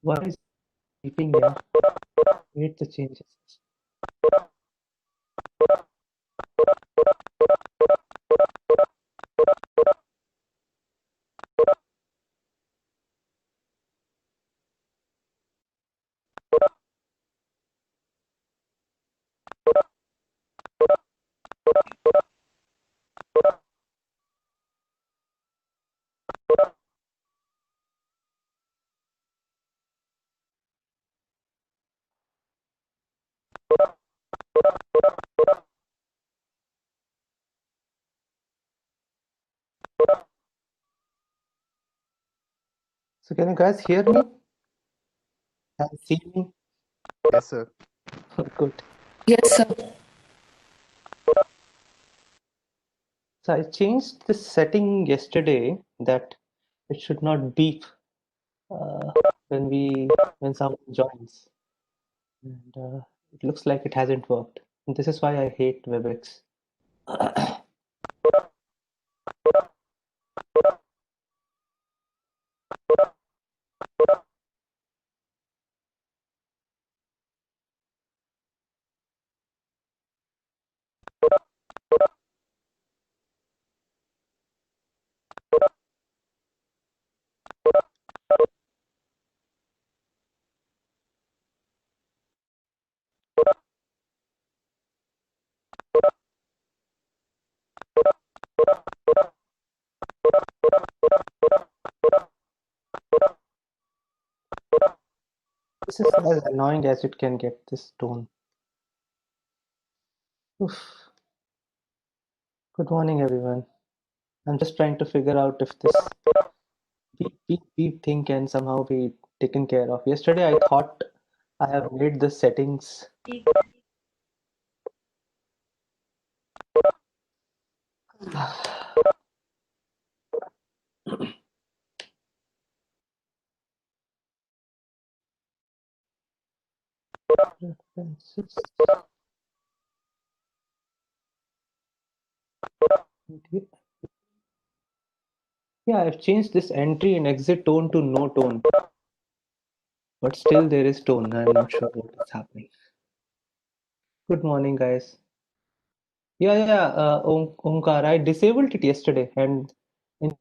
Why is sleeping here? Hate the changes. So can you guys hear me and see me? Yes, sir. Good. Yes, sir. So I changed this setting yesterday that it should not beep uh, when someone joins, and it looks like it hasn't worked. And this is why I hate WebEx. This is as annoying as it can get, this tone. Oof. Good morning, everyone. I'm just trying to figure out if this beep thing can somehow be taken care of. Yesterday, I thought I have made the settings. Preferences. Yeah, I've changed this entry and exit tone to no tone, but still there is tone. I'm not sure what is happening. Good morning, guys. Yeah, Omkar, I disabled it yesterday, and in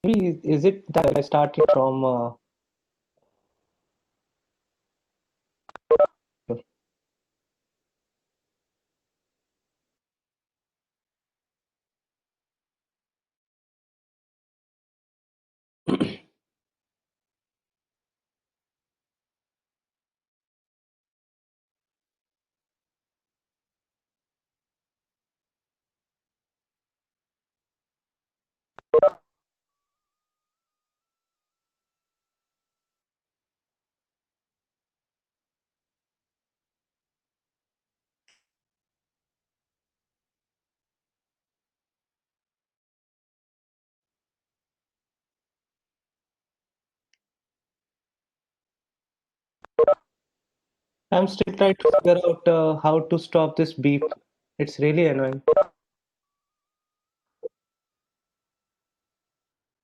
maybe is it that I started from I'm still trying to figure out how to stop this beep. It's really annoying.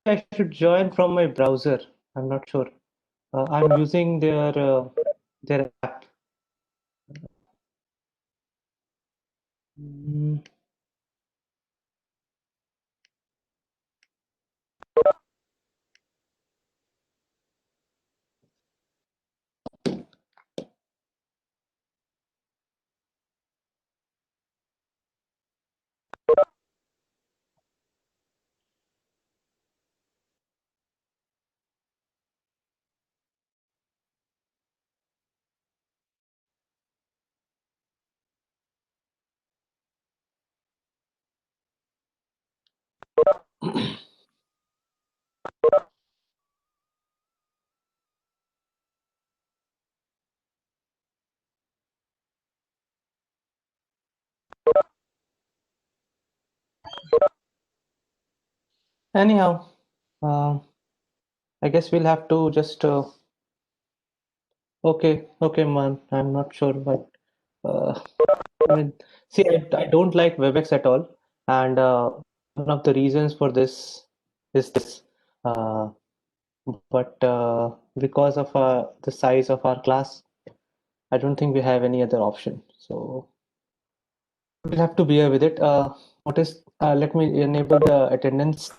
I should join from my browser. I'm not sure. I'm using their app. Mm, Anyhow, uh, I guess we'll have to just okay, man. I'm not sure, but uh, I mean, see, I don't like WebEx at all, and one of the reasons for this is this. Uh, but because of the size of our class, I don't think we have any other option. So we'll have to bear with it. What is? Let me enable the attendance.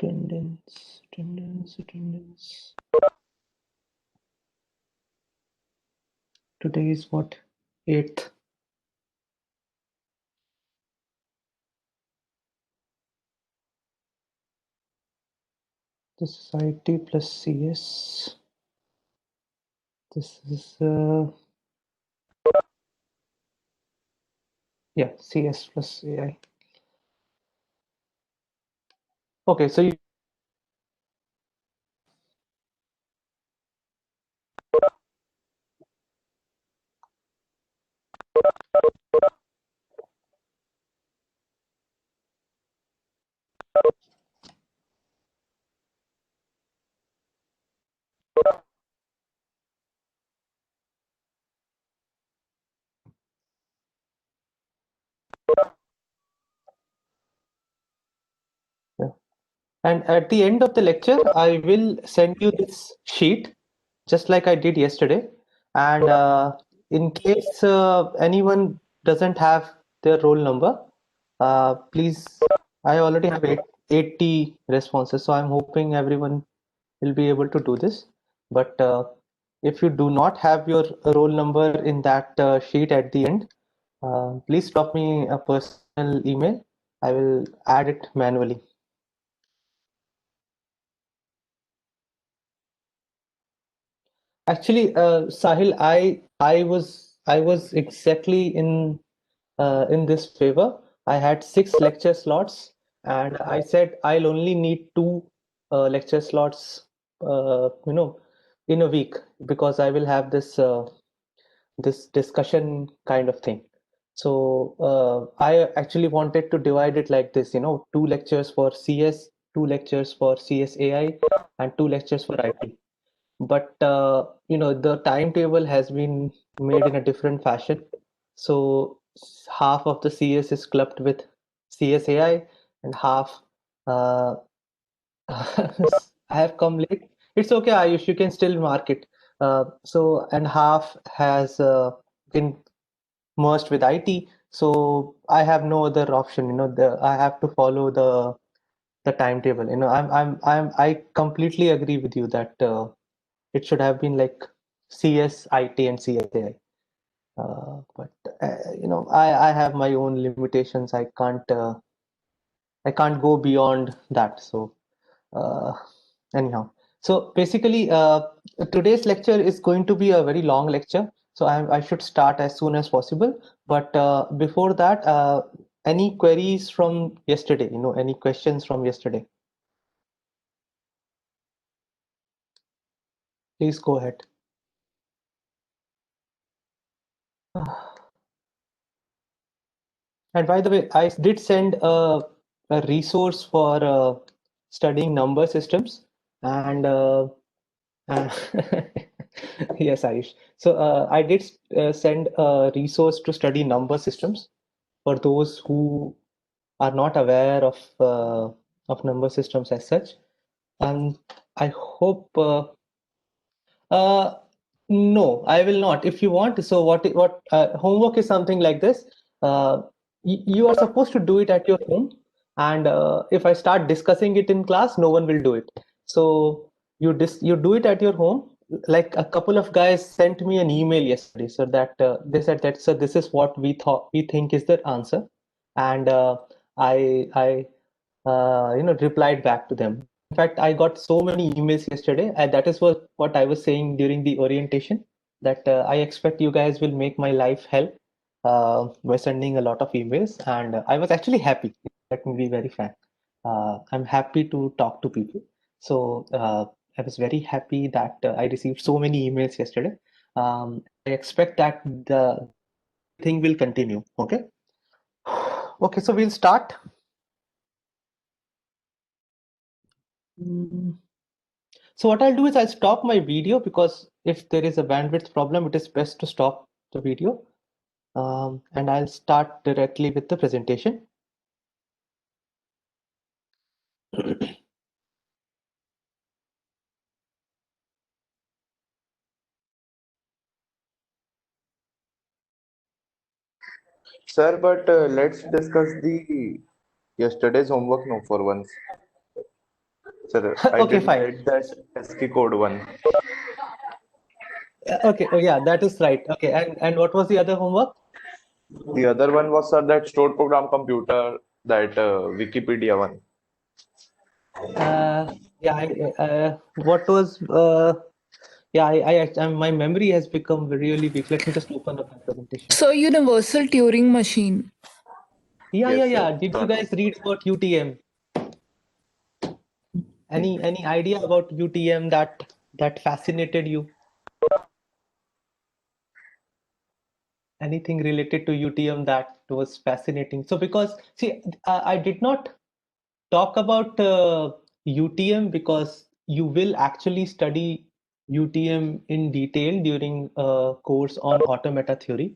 Attendance. Today is what? 8th. This is IT plus CS. This is yeah, CS plus AI. Okay, so you, yeah. And at the end of the lecture, I will send you this sheet, just like I did yesterday. And in case anyone doesn't have their roll number, please, I already have 80 responses, so I'm hoping everyone will be able to do this. But if you do not have your roll number in that sheet at the end, please drop me a personal email. I will add it manually. Actually, Sahil, I was exactly in this favor. I had 6 lecture slots, and I said I'll only need 2 lecture slots, in a week, because I will have this discussion kind of thing. So I actually wanted to divide it like this, 2 lectures for CS, 2 lectures for CSAI, and 2 lectures for IT. But the timetable has been made in a different fashion. So half of the CS is clubbed with CSAI, and half uh, I have come late. It's okay, Ayush, you can still mark it. So and half has been merged with IT. So I have no other option. I have to follow the timetable. I completely agree with you that it should have been like CS, IT, and CSAI. But I have my own limitations. I can't go beyond that. So uh, anyhow, so basically, today's lecture is going to be a very long lecture. So I should start as soon as possible. But before that, any queries from yesterday? Any questions from yesterday? Please go ahead. And by the way, I did send a resource for studying number systems, and uh, yes, Ayush. So I did send a resource to study number systems for those who are not aware of number systems as such. And I hope uh, no, I will not. If you want, so what homework is something like this. You are supposed to do it at your home, and if I start discussing it in class, no one will do it. So you do it at your home. Like a couple of guys sent me an email yesterday, so that they said that, so this is what we think is the answer, and I replied back to them. In fact, I got so many emails yesterday, and that is what I was saying during the orientation, that I expect you guys will make my life hell. were sending a lot of emails, and I was actually happy. Let me be very frank. I'm happy to talk to people. So I was very happy that I received so many emails yesterday. I expect that the thing will continue. Okay. Okay, so we'll start. Mm, So what I'll do is I'll stop my video, because if there is a bandwidth problem, it is best to stop the video. And I'll start directly with the presentation. Sir, but let's discuss the yesterday's homework no for once. Sir, I Okay, didn't fine. get that ASCII code one. Okay, oh yeah, that is right. Okay, and what was the other homework? The other one was, sir, that stored program computer, that Wikipedia one. Yeah, what was yeah, my memory has become really weak. Let me just open up my presentation. So universal Turing machine. Yes, Yeah. sir. Did you Sir. guys read about UTM? Any idea about UTM that fascinated you? Anything related to UTM that was fascinating? So because see, I did not talk about UTM because you will actually study UTM in detail during a course on automata theory.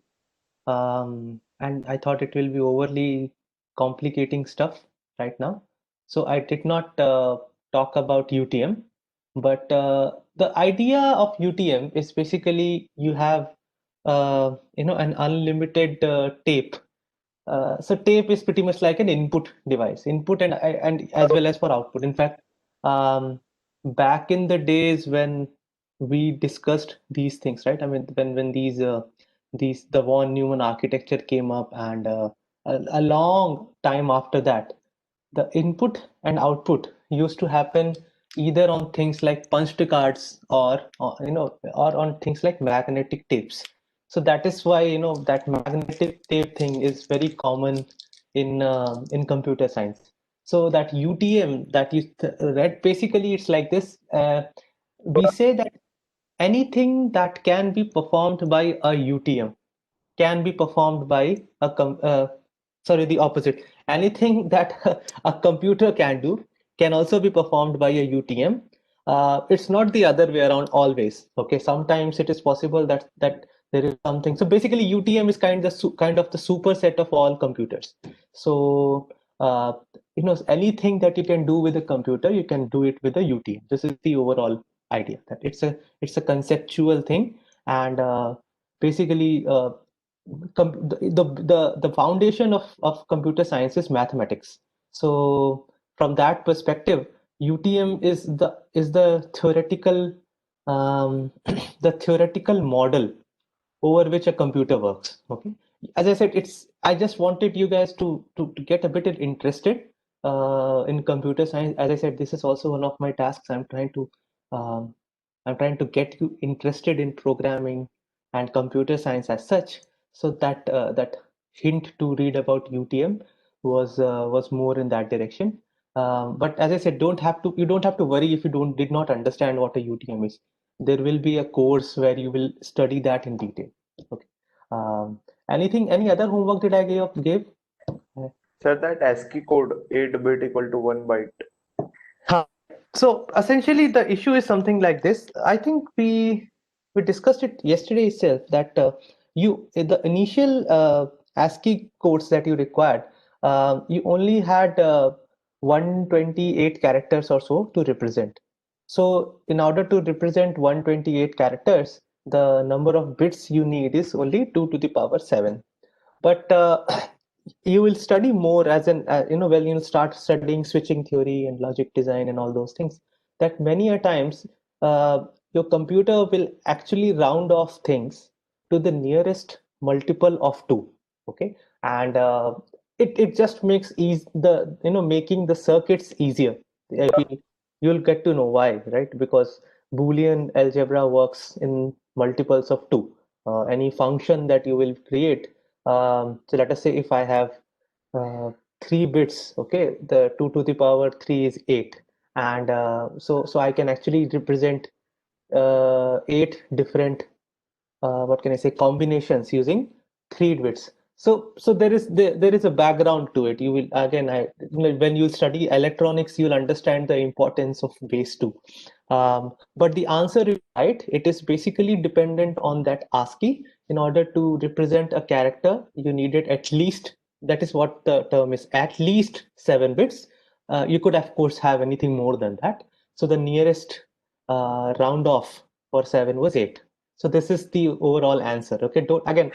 And I thought it will be overly complicating stuff right now. So I did not talk about UTM, but the idea of UTM is basically you have an unlimited tape. So tape is pretty much like an input device, input and as well as for output. In fact, back in the days when we discussed these things, right? I mean, when these the von Neumann architecture came up, and a long time after that, the input and output used to happen either on things like punched cards, or on things like magnetic tapes. So that is why that magnetic tape thing is very common in computer science. So that UTM that you read, basically it's like this. We say that anything that can be performed by a UTM can be performed by sorry, the opposite. Anything that a computer can do can also be performed by a UTM. It's not the other way around always. Okay, sometimes it is possible that there is something. So basically, UTM is kind of the superset of all computers. So anything that you can do with a computer, you can do it with a UTM. This is the overall idea, that it's a conceptual thing. And basically the foundation of computer science is mathematics. So from that perspective, UTM is the theoretical the theoretical model over which a computer works. Okay, as I said, I just wanted you guys to get a bit interested in computer science. As I said, this is also one of my tasks. Um, I'm trying to get you interested in programming and computer science as such, so that hint to read about UTM was more in that direction. But as I said, you don't have to worry if you did not understand what a UTM is. There will be a course where you will study that in detail. Okay. Any other homework did I give? Sir, that ASCII code 8-bit equal to 1 byte. Huh. So essentially, the issue is something like this. I think we discussed it yesterday itself, that the initial ASCII codes that you required, you only had 128 characters or so to represent. So in order to represent 128 characters, the number of bits you need is only 2 to the power 7. But you will study more as an when you start studying switching theory and logic design and all those things, that many a times your computer will actually round off things to the nearest multiple of 2. Okay, and it just makes ease the making the circuits easier. You'll get to know why, right? Because Boolean algebra works in multiples of 2. Any function that you will create So let us say if I have 3 bits, okay, the 2 to the power 3 is 8, and so I can actually represent 8 different what can I say, combinations using 3 bits. So there is a background to it. You will again, when you study electronics, you'll understand the importance of base 2. But the answer is right. It is basically dependent on that ASCII. In order to represent a character, you needed at least, that is what the term is, at least 7 bits. You could of course have anything more than that. So the nearest round off for 7 was 8. So this is the overall answer. Okay, don't again.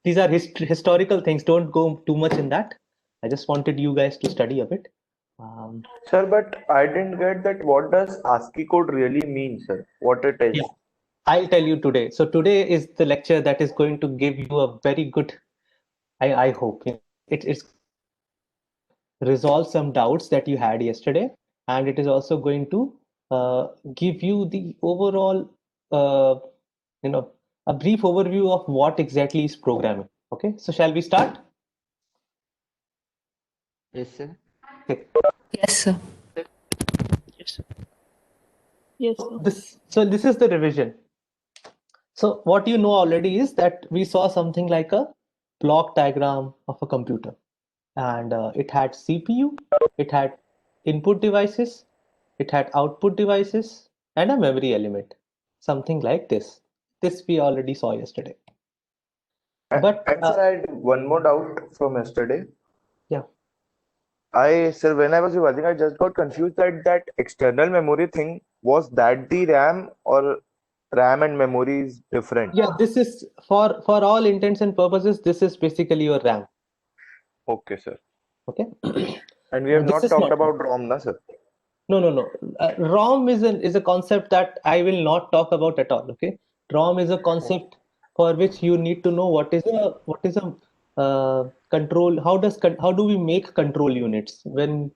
These are historical things. Don't go too much in that. I just wanted you guys to study a bit. Um, Sir, but I didn't get that. What does ASCII code really mean, sir? What it is? yeah, I'll tell you today. So today is the lecture that is going to give you a very good. I hope it's resolve some doubts that you had yesterday, and it is also going to give you the overall, uh, you know, a brief overview of what exactly is programming. Okay, so shall we start? Yes, sir. Okay. Yes, sir. Yes, So sir. this is the revision. So what you know already is that we saw something like a block diagram of a computer, and it had CPU, it had input devices, it had output devices, and a memory element, something like this. This we already saw yesterday. But And sir, I had one more doubt from yesterday. yeah, Sir, when I was revising, I just got confused that that external memory thing, was that the RAM, or RAM and memory is different? yeah, this is for all intents and purposes, this is basically your RAM. Okay, sir. Okay, And we have this not is talked not. about ROM, na, sir? No. ROM is a concept that I will not talk about at all. Okay, ROM is a concept for which you need to know what is a control. How do we make control units? When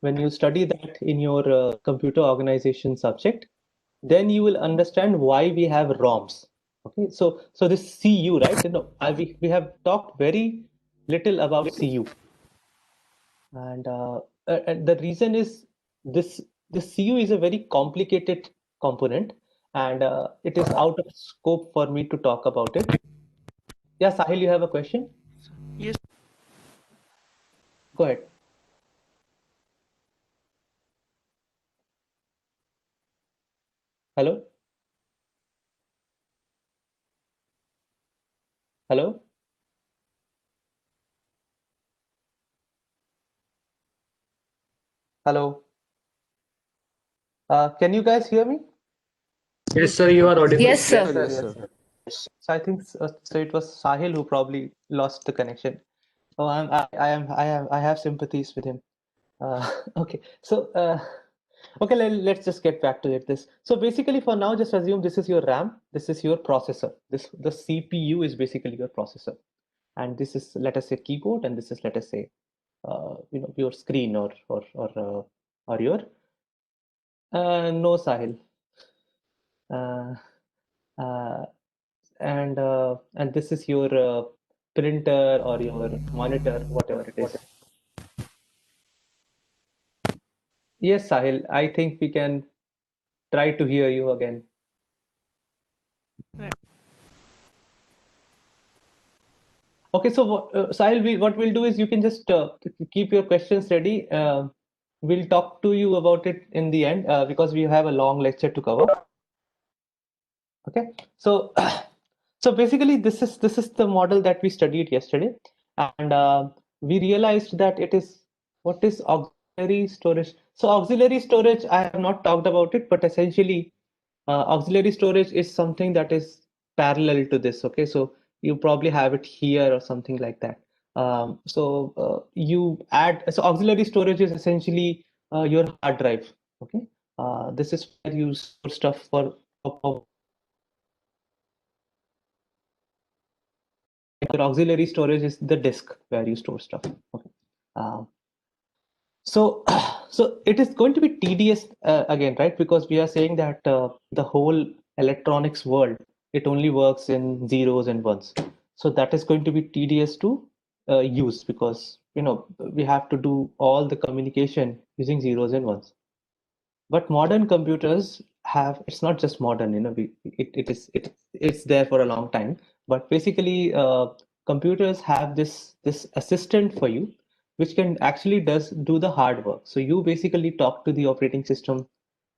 you study that in your computer organization subject, then you will understand why we have ROMs. Okay, so this CU, right? We have talked very little about CU. And the reason is this this CU is a very complicated component, and it is out of scope for me to talk about it. Yeah, Sahil, you have a question? Yes. Go ahead. Hello? Hello? Hello? Can you guys hear me? Yes, sir, you are audible. Yes, sir. Yes, sir. So I think so it was Sahil who probably lost the connection. Oh, I have sympathies with him. Okay, so okay, let's just get back to it. So basically, for now, just assume this is your RAM, this is your processor. The CPU is basically your processor, and this is, let us say, keyboard, and this is, let us say, your screen, or your no, Sahil. Uh, uh, and this is your printer or your monitor, whatever it is. Yes, Sahil, I think we can try to hear you again. Okay, so Sahil, what we'll do is you can just keep your questions ready. We'll talk to you about it in the end because we have a long lecture to cover. Okay, so so basically this is the model that we studied yesterday, and we realized that it is, what is auxiliary storage. So auxiliary storage, I have not talked about it, but essentially auxiliary storage is something that is parallel to this. Okay, so you probably have it here or something like that. You add, so auxiliary storage is essentially your hard drive. Okay, this is where you store stuff for your auxiliary storage is the disk where you store stuff. Okay. Uh, so so it is going to be tedious again, right? Because we are saying that the whole electronics world, it only works in zeros and ones. So that is going to be tedious to use, because we have to do all the communication using zeros and ones. But modern computers have, it's not just modern, it's there for a long time. But basically, computers have this assistant for you, which can actually do the hard work. So you basically talk to the operating system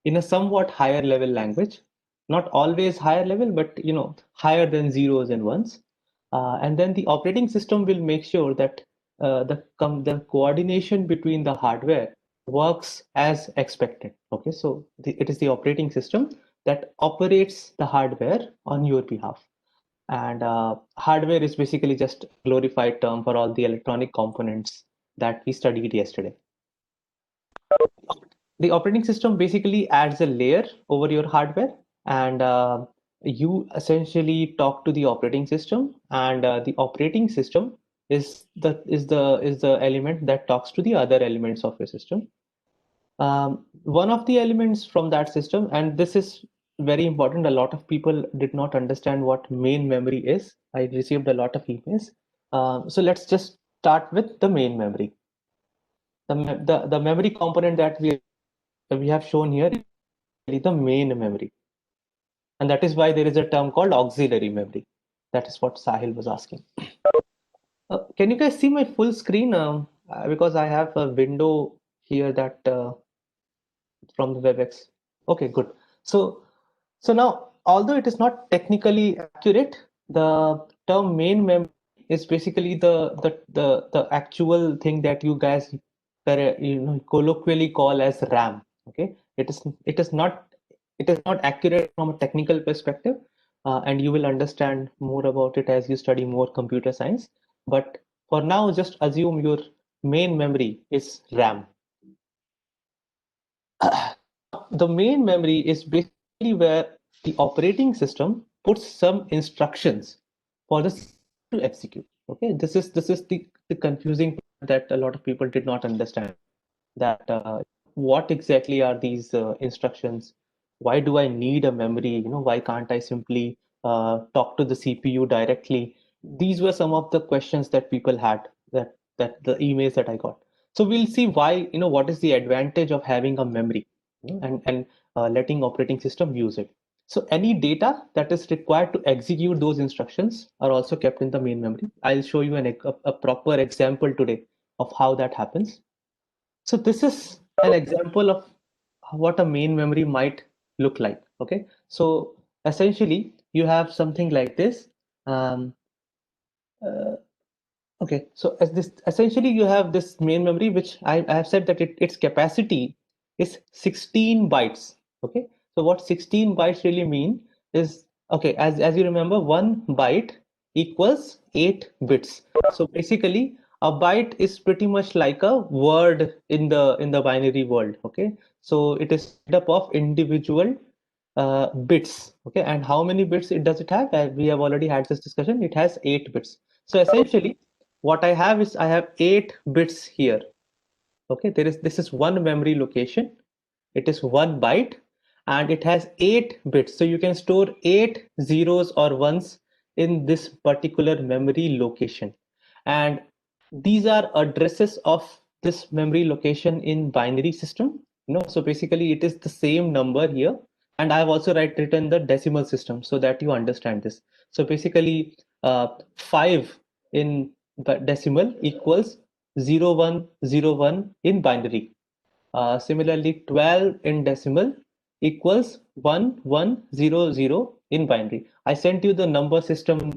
in a somewhat higher level language, not always higher level, but higher than zeros and ones. And then the operating system will make sure that the coordination between the hardware works as expected. Okay, so it is the operating system that operates the hardware on your behalf. And hardware is basically just a glorified term for all the electronic components that we studied yesterday. The operating system basically adds a layer over your hardware, and you essentially talk to the operating system, and the operating system is the element that talks to the other elements of your system. One of the elements from that system, and this is very important, a lot of people did not understand what main memory is. I received a lot of emails. So let's just start with the main memory. The memory component that we have shown here is the main memory. And that is why there is a term called auxiliary memory. That is what Sahil was asking. Can you guys see my full screen? Because I have a window here that from the WebEx. Okay, good. So now, although it is not technically accurate, the term main memory is basically the actual thing that you guys colloquially call as RAM. Okay, it is not accurate from a technical perspective, and you will understand more about it as you study more computer science. But for now, just assume your main memory is RAM. The main memory is basically where the operating system puts some instructions for the system to execute. Okay, this is the confusing part that a lot of people did not understand. That what exactly are these instructions? Why do I need a memory? Why can't I simply talk to the CPU directly? These were some of the questions that people had, that the emails that I got. So we'll see why, what is the advantage of having a memory, and letting operating system use it. So any data that is required to execute those instructions are also kept in the main memory. I'll show you a proper example today of how that happens. So this is an example of what a main memory might look like. Okay, so essentially you have something like this. Okay, so as this, essentially you have this main memory, which I have said that its capacity is 16 bytes. Okay, so what 16 bytes really mean is, okay, as you remember, 1 byte equals 8 bits. So basically a byte is pretty much like a word in the binary world. Okay, so it is made up of individual bits. Okay, and how many bits does it have? We have already had this discussion. It has 8 bits. So essentially what I have is I have 8 bits here. Okay, this is one memory location. It is 1 byte and it has 8 bits. So you can store 8 zeros or ones in this particular memory location. And these are addresses of this memory location in binary system. So basically it is the same number here. And I've also written the decimal system so that you understand this. So basically 5 in decimal equals 0101 in binary. Similarly, 12 in decimal equals 1100 in binary. I sent you the number system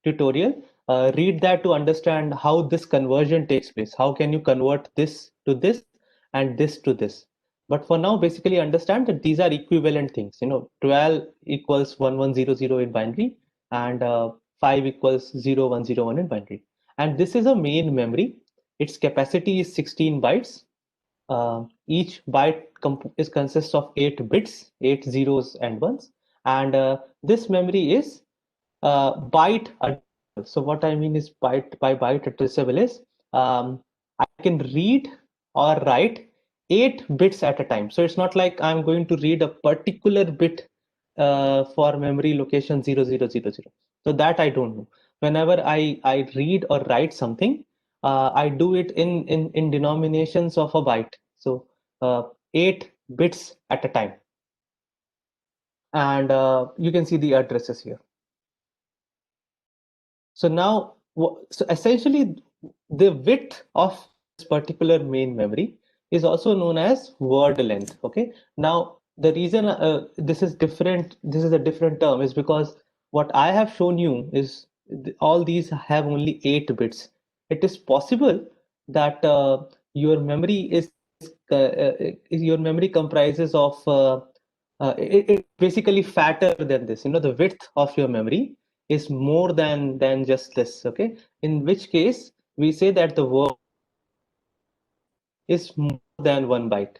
tutorial. Read that to understand how this conversion takes place. How can you convert this to this and this to this? But for now, basically understand that these are equivalent things. 12 equals 1100 in binary, and 5 equals 0101 in binary. And this is a main memory. Its capacity is 16 bytes. Each byte consists of 8 bits, 8 zeros and ones, and this memory is byte addressable. So what I mean is byte by byte addressable is I can read or write 8 bits at a time. So it's not like I'm going to read a particular bit for memory location 0000. So that I don't know. whenever I read or write something, I do it in denominations of a byte. So 8 bits at a time. And you can see the addresses here. So now, so essentially, the width of this particular main memory is also known as word length. Okay. Now, the reason this is different, this is a different term, is because what I have shown you is all these have only 8 bits. It is possible that your memory comprises of it's basically fatter than this. The width of your memory is more than just this. Okay, in which case we say that the word is more than 1 byte.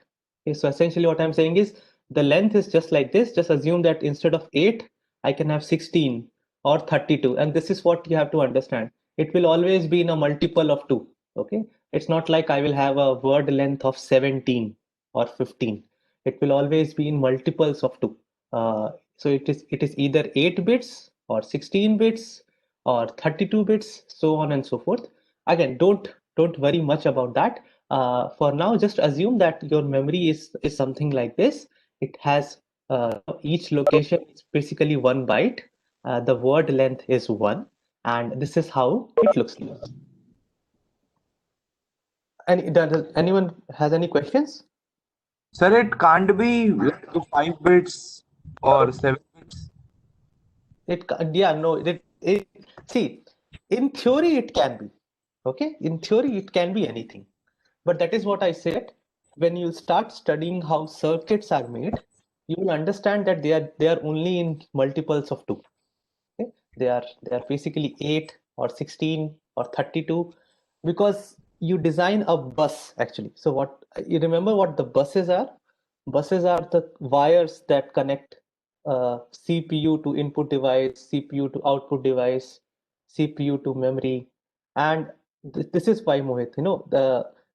Okay, so essentially what I'm saying is the length is just like this. Just assume that instead of 8, I can have 16 or 32. And this is what you have to understand. It will always be in a multiple of 2. Okay, it's not like I will have a word length of 17 or 15. It will always be in multiples of 2. So it is either 8 bits or 16 bits or 32 bits, so on and so forth. Again, don't worry much about that. For now, just assume that your memory is something like this. It has each location is basically 1 byte. The word length is 1, and this is how it looks like. And does anyone has any questions? Sir, it can't be like 5 bits or 7 bits. See, in theory it can be. Okay, in theory it can be anything. But that is what I said. When you start studying how circuits are made, you will understand that they are only in multiples of 2. Okay? They are basically 8 or 16 or 32, because you design a bus actually. So what you remember what the buses are? Buses are the wires that connect CPU to input device, CPU to output device, CPU to memory, and this is why, Mohit,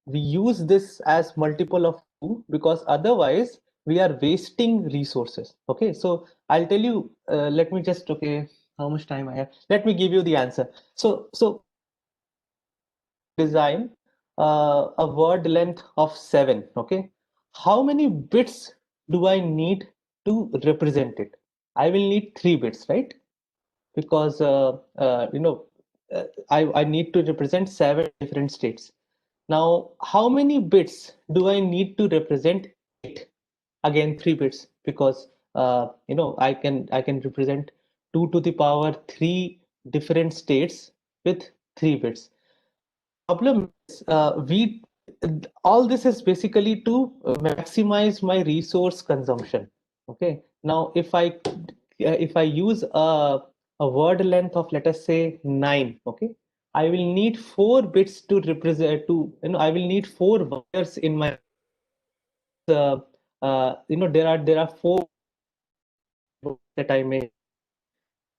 we use this as multiple of 2 because otherwise we are wasting resources. Okay, so I'll tell you. Let me just how much time I have. Let me give you the answer. So design a word length of 7. Okay, how many bits do I need to represent it? I will need 3 bits, right? Because I need to represent 7 different states. Now, how many bits do I need to represent it? Again, 3 bits, because I can represent 2 to the power 3 different states with 3 bits. Problem is, we all this is basically to maximize my resource consumption. Okay. Now, if I use a word length of, let us say, 9, okay, I will need 4 bits to represent I will need 4 wires in my there are 4 that I may.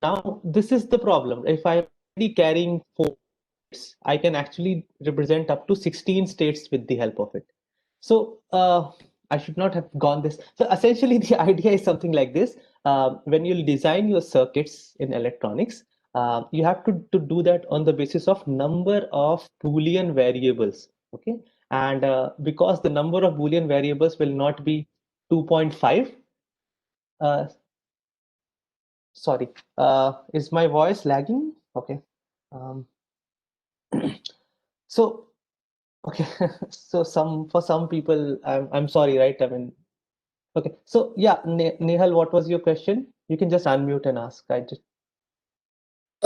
Now this is the problem. If I'm already carrying 4 states, I can actually represent up to 16 states with the help of it. So I should not have gone this. So essentially the idea is something like this. When you design your circuits in electronics, you have to do that on the basis of number of Boolean variables. Okay, and because the number of Boolean variables will not be 2.5. Sorry, is my voice lagging? Okay. Um, so okay, so for some people, I'm sorry, right? I mean, okay. So yeah, Nehal, what was your question? You can just unmute and ask. I just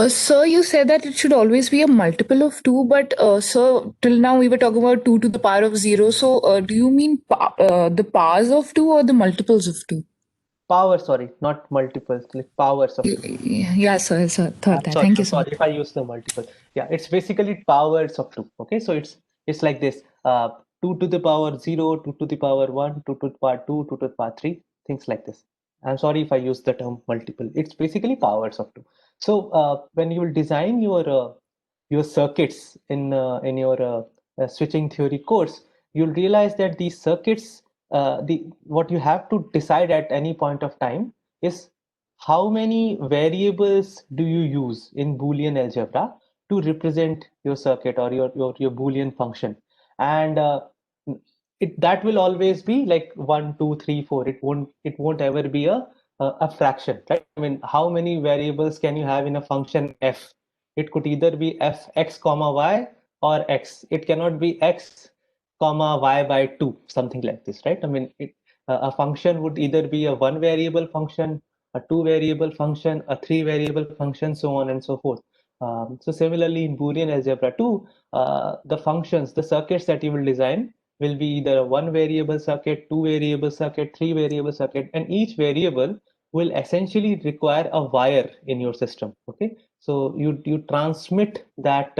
Sir, you said that it should always be a multiple of 2, but sir, till now we were talking about 2 to the power of 0. So, do you mean the powers of 2 or the multiples of 2? power, sorry, not multiples, like powers of 2. Yeah, sir, sir. Thought I'm that. sorry, Thank you, I'm sir. sorry if I use the multiple. Yeah, it's basically powers of 2. Okay, so it's like this: 2 to the power 0, 2 to the power 1, 2 to the power 2, 2 to the power 3, things like this. I'm sorry if I use the term multiple. It's basically powers of 2. So when you will design your circuits in your switching theory course, you'll realize that these circuits, the what you have to decide at any point of time is how many variables do you use in Boolean algebra to represent your circuit or your Boolean function? And that will always be like 1, 2, 3, 4. It won't ever be a fraction, right? I mean, how many variables can you have in a function f? It could either be f x comma y or x. It cannot be x comma y by 2, something like this, right? I mean, a function would either be a one variable function, a two variable function, a three variable function, so on and so forth. So similarly in Boolean algebra too, the functions, the circuits that you will design will be either a one variable circuit, two variable circuit, three variable circuit, and each variable will essentially require a wire in your system. Okay, so you transmit that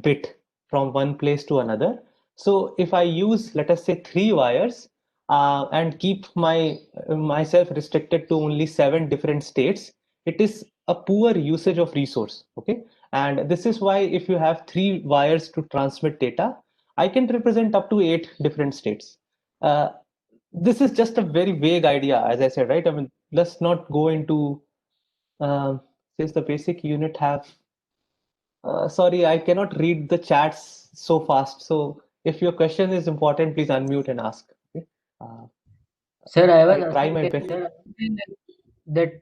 bit from one place to another. So if I use, let us say, three wires and keep myself restricted to only 7 different states, it is a poor usage of resource. Okay, and this is why if you have three wires to transmit data, I can represent up to 8 different states. Uh, this is just a very vague idea, as I said, right? I mean, let's not go into since the basic unit have. Sorry, I cannot read the chats so fast. So if your question is important, please unmute and ask. Okay? Uh, Sir, I was I'll try asking my that, best. sir, I was saying that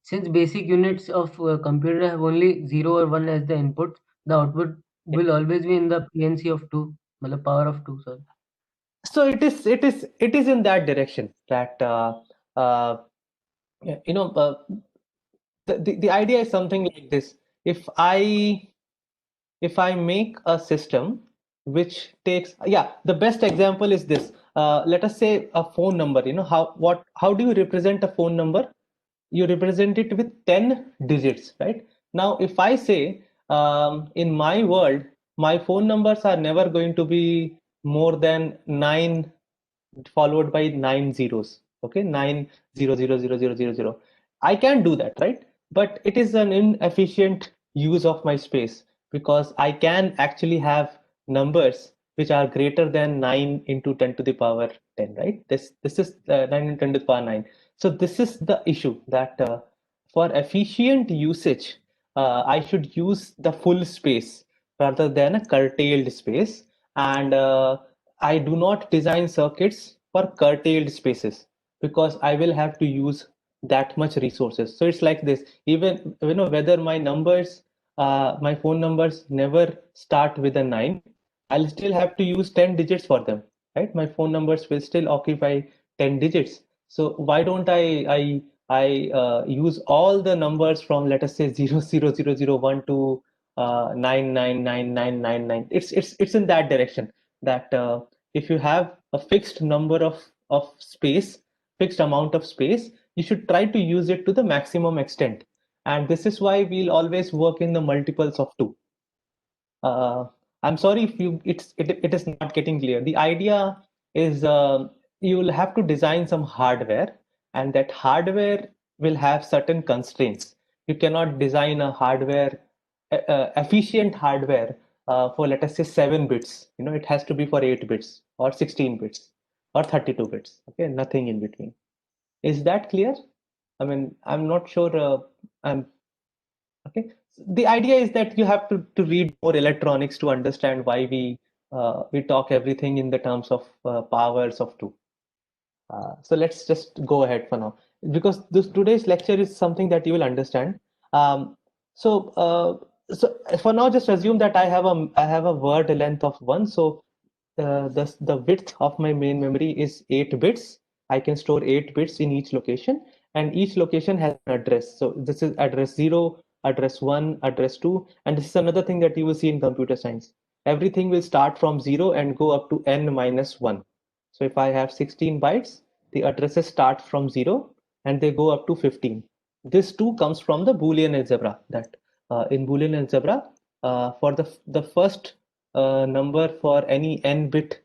since basic units of computer have only 0 or 1 as the input, the output will always be in the PNC of 2, मतलब power of 2, sir. So it is in that direction that uh, you know the idea is something like this. If I make a system which takes, yeah, the best example is this. Let us say a phone number. You know how do you represent a phone number? You represent it with 10 digits, right? Now, if I say in my world, my phone numbers are never going to be more than 9 followed by 9 zeros. Okay, 9 0 0 0 0 0 0. I can do that, right? But it is an inefficient use of my space because I can actually have numbers which are greater than 9 into 10 to the power 10, right? This is 9 into 10 to the power 9. So this is the issue that for efficient usage, I should use the full space rather than a curtailed space. And I do not design circuits for curtailed spaces because I will have to use that much resources. So it's like this. Even whether my phone numbers never start with a 9, I'll still have to use 10 digits for them, right? My phone numbers will still occupy 10 digits. So why don't I use all the numbers from, let us say, 0 0 0 0 1 to 9 9 9 9 9 9. It's in that direction that if you have a fixed number of space, fixed amount of space, you should try to use it to the maximum extent. And this is why we'll always work in the multiples of 2. uh, I'm sorry if it is not getting clear. The idea is you will have to design some hardware, and that hardware will have certain constraints. You cannot design a hardware, efficient hardware for, let us say, 7 bits. It has to be for 8 bits or 16 bits or 32 bits. Okay, nothing in between. Is that clear? I mean, I'm not sure. I'm Okay. The idea is that you have to read more electronics to understand why we talk everything in the terms of powers of 2. So let's just go ahead for now, because today's lecture is something that you will understand. Um, so for now, just assume that I have a word length of 1. So the width of my main memory is 8 bits. I can store 8 bits in each location, and each location has an address. So this is address 0, address 1, address 2, and this is another thing that you will see in computer science. Everything will start from 0 and go up to n minus 1. So if I have 16 bytes, the addresses start from 0 and they go up to 15. This too comes from the Boolean algebra. That in Boolean algebra, for the first number for any n-bit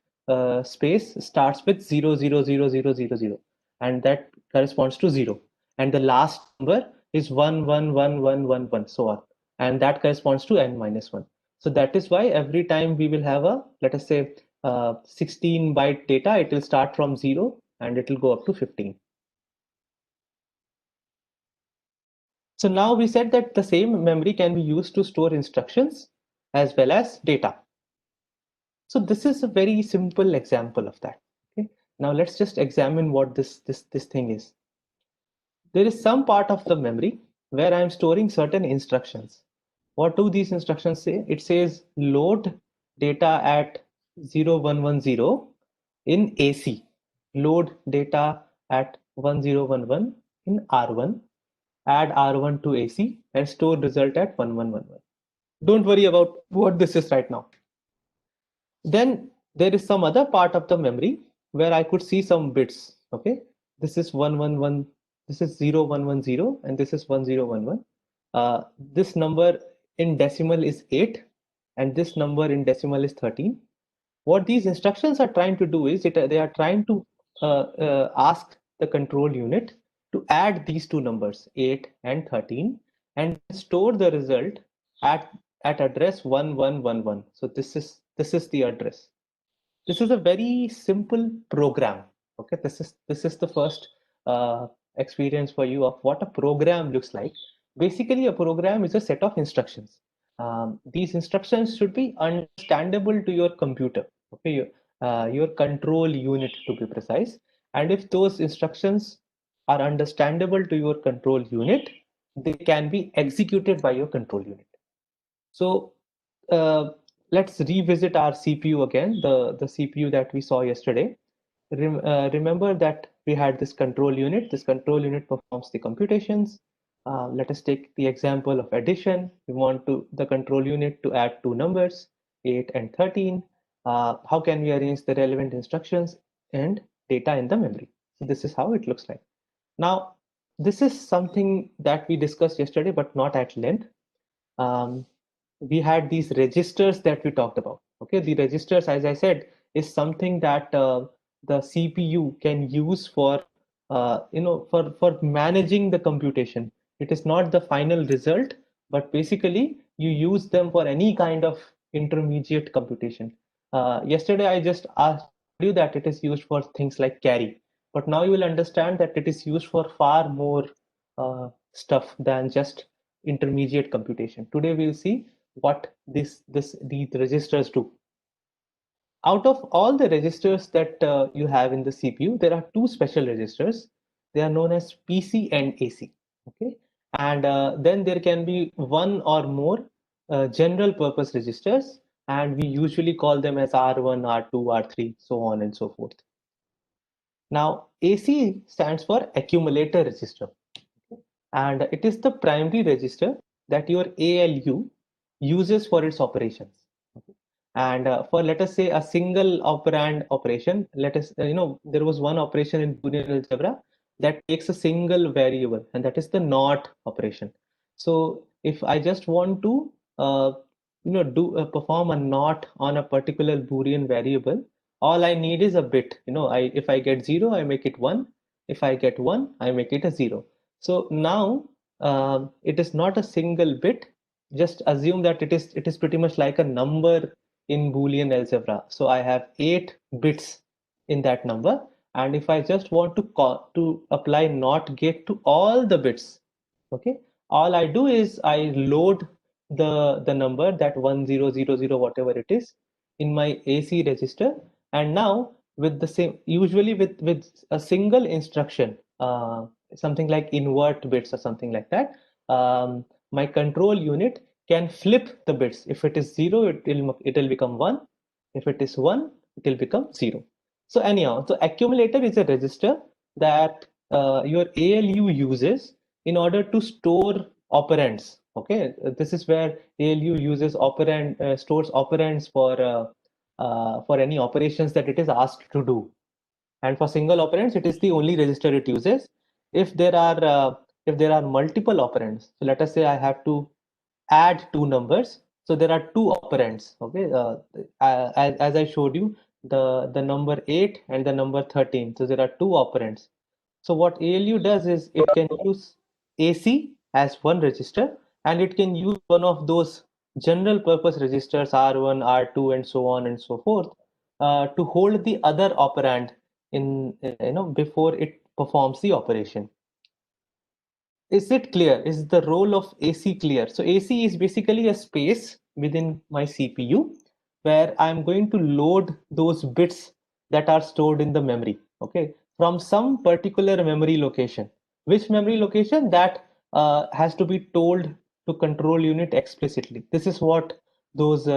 space starts with 0 0 0 0 0 0, and that corresponds to 0. And the last number is 1 1 1 1 1 1, so on, and that corresponds to n minus 1. So that is why every time we will have a, let us say, 16 byte data, it will start from 0 and it will go up to 15. So now we said that the same memory can be used to store instructions as well as data. So this is a very simple example of that. Okay. Now let's just examine what this thing is. There is some part of the memory where I am storing certain instructions. What do these instructions say? It says load data at 0110 in AC, load data at 1011 in R1, add R1 to AC and store result at 1111. Don't worry about what this is right now. Then there is some other part of the memory where I could see some bits. Okay, this is 111, this is 0110, and this is 1011. This number in decimal is 8, and this number in decimal is 13. What these instructions are trying to do is they are trying to ask the control unit to add these two numbers, 8 and 13, and store the result at address 1111. So this is the address. This is a very simple program. Okay, this is the first experience for you of what a program looks like. Basically, a program is a set of instructions. These instructions should be understandable to your computer. Okay, your control unit to be precise. And if those instructions are understandable to your control unit, they can be executed by your control unit. So let's revisit our CPU again, the CPU that we saw yesterday. Remember that we had this control unit. This control unit performs the computations. Let us take the example of addition. We want the control unit to add two numbers, 8 and 13. How can we arrange the relevant instructions and data in the memory? So this is how it looks like. Now, this is something that we discussed yesterday, but not at length. We had these registers that we talked about. Okay, the registers, as I said, is something that the CPU can use for for managing the computation. It is not the final result, but basically you use them for any kind of intermediate computation. Yesterday I just asked you that it is used for things like carry, but now you will understand that it is used for far more stuff than just intermediate computation. Today we'll see what these registers do. Out of all the registers that you have in the CPU, there are two special registers. They are known as PC and AC. Okay, and then there can be one or more general purpose registers, and we usually call them as R1, R2, R3, so on and so forth. Now, AC stands for accumulator register, and it is the primary register that your ALU uses for its operations. And for, let us say, a single operand operation, let us there was one operation in Boolean algebra that takes a single variable, and that is the NOT operation. So if I just want to perform a NOT on a particular Boolean variable, all I need is a bit. If I get 0, I make it 1. If I get 1, I make it a 0. So now it is not a single bit. Just assume that it is pretty much like a number in Boolean algebra. So I have 8 bits in that number, and if I just want to apply NOT gate to all the bits, okay, all I do is I load the number, that 1000 whatever it is, in my AC register, and now with the same, usually with a single instruction, something like invert bits or something like that, my control unit can flip the bits. If it is 0, it will become 1. If it is 1, it will become 0. So anyhow, so accumulator is a register that your ALU uses in order to store operands. Okay, this is where ALU uses stores operands for any operations that it is asked to do. And for single operands, it is the only register it uses. If there are multiple operands, so let us say I have to add two numbers, so there are two operands. Okay, as I showed you, the number 8 and the number 13, so there are two operands. So what ALU does is it can use AC as one register, and it can use one of those general purpose registers, R1, R2, and so on and so forth, to hold the other operand in before it performs the operation. Is it clear? Is the role of AC clear? So AC is basically a space within my CPU where I'm going to load those bits that are stored in the memory, okay, from some particular memory location. Which memory location? That has to be told to control unit explicitly. This is what those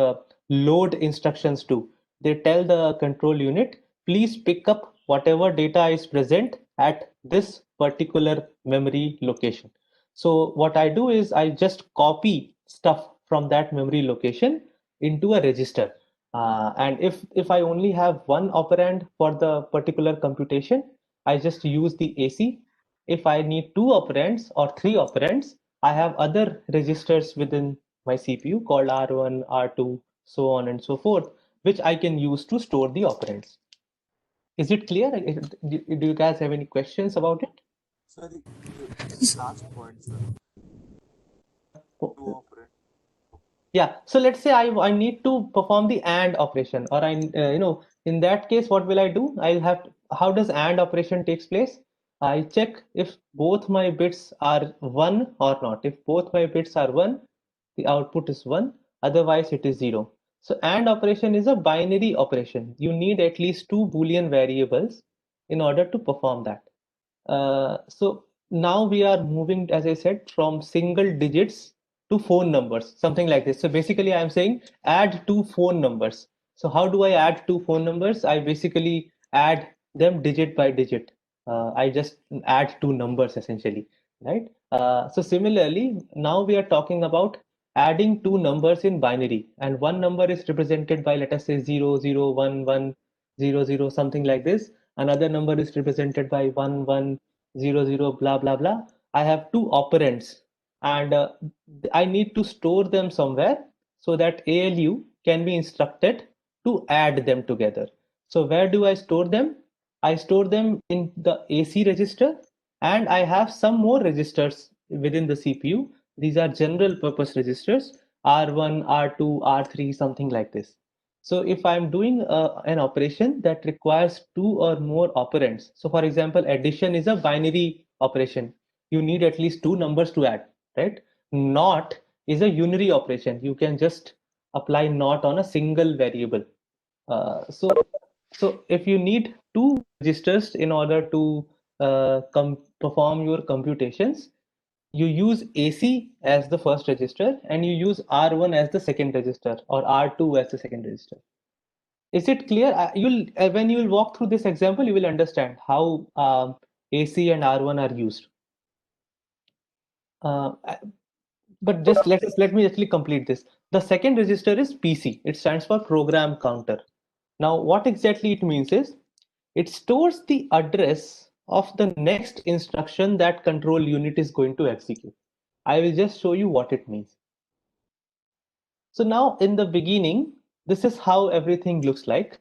load instructions do. They tell the control unit, please pick up whatever data is present at this particular memory location. So what I do is I just copy stuff from that memory location into a register. And if I only have one operand for the particular computation, I just use the AC. If I need two operands or three operands, I have other registers within my CPU called R1, R2, so on and so forth, which I can use to store the operands. Is it clear? Do you guys have any questions about it? Sorry, the last point, sir. Two operand. Yeah, so let's say I need to perform the AND operation, or in that case, what will I do? I'll have to, how does AND operation takes place? I check if both my bits are 1 or not. If both my bits are 1, the output is 1, otherwise it is 0. So AND operation is a binary operation. You need at least two Boolean variables in order to perform that. So now we are moving, as I said, from single digits to phone numbers, something like this. So basically, I'm saying add two phone numbers. So how do I add two phone numbers? I basically add them digit by digit. I just add two numbers essentially, right? So similarly, now we are talking about adding two numbers in binary, and one number is represented by, let us say, 0, 0, 1, 1, 0, 0, something like this. Another number is represented by 1, 1, 0, 0, blah, blah, blah. I have two operands, and I need to store them somewhere so that ALU can be instructed to add them together. So where do I store them? I store them in the AC register, and I have some more registers within the CPU. These are general purpose registers, R1, R2, R3, something like this. So if I'm doing an operation that requires two or more operands, so for example, addition is a binary operation. You need at least two numbers to add, right? Not is a unary operation. You can just apply not on a single variable. So if you need two registers in order to perform your computations, you use AC as the first register and you use R1 as the second register or R2 as the second register. Is it clear? You'll when you will walk through this example, you will understand how AC and R1 are used. Uh, but just let me actually complete this. The second register is PC. It stands for program counter. Now, what exactly it means is it stores the address of the next instruction that control unit is going to execute. I will just show you what it means. So now in the beginning, this is how everything looks like.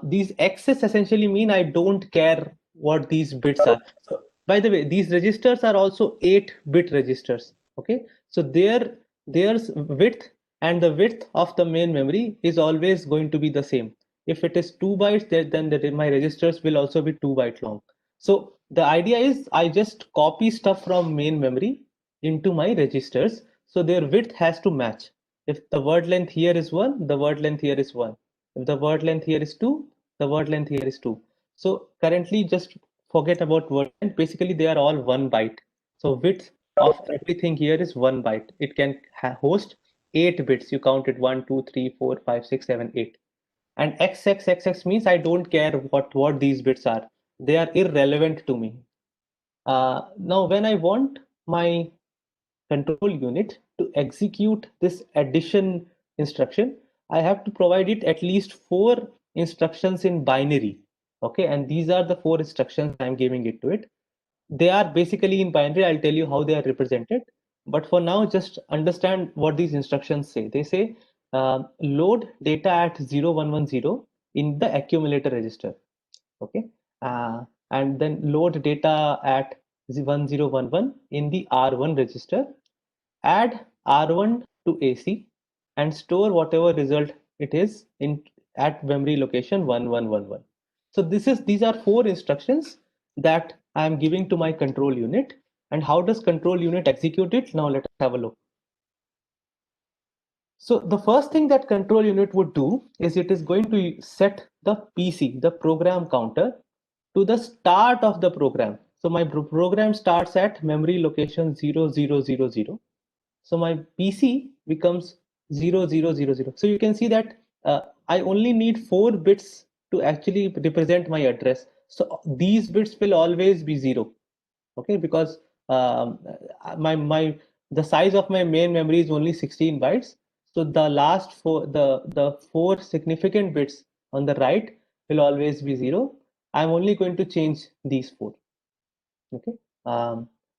These X's essentially mean I don't care what these bits are. So, by the way, these registers are also 8-bit registers. Okay, so there's width, and the width of the main memory is always going to be the same. If it is 2 bytes, then my registers will also be 2 byte long. So the idea is I just copy stuff from main memory into my registers, so their width has to match. If the word length here is 1, the word length here is 1. If the word length here is 2, the word length here is 2. So currently just forget about word length. Basically they are all 1 byte. So width of everything here is 1 byte. It can host 8 bits. You count it 1, 2, 3, 4, 5, 6, 7, 8. And XXXX means I don't care what these bits are. They are irrelevant to me. Now when I want my control unit to execute this addition instruction, I have to provide it at least 4 instructions in binary. Okay, and these are the 4 instructions I'm giving it to it. They are basically in binary. I'll tell you how they are represented. But for now, just understand what these instructions say. They say load data at 0110 in the accumulator register. Okay, and then load data at 1011 in the R1 register, add R1 to AC, and store whatever result it is in at memory location 1111. So these are 4 instructions that I am giving to my control unit, And how does control unit execute it? Now let us have a look. So the first thing that control unit would do is it is going to set the PC, the program counter, to the start of the program. So my program starts at memory location 0000. So my PC becomes 0000. So you can see that I only need 4 bits to actually represent my address. So these bits will always be 0. Okay, because the size of my main memory is only 16 bytes. So the last the 4 significant bits on the right will always be 0. I'm only going to change these 4. Okay.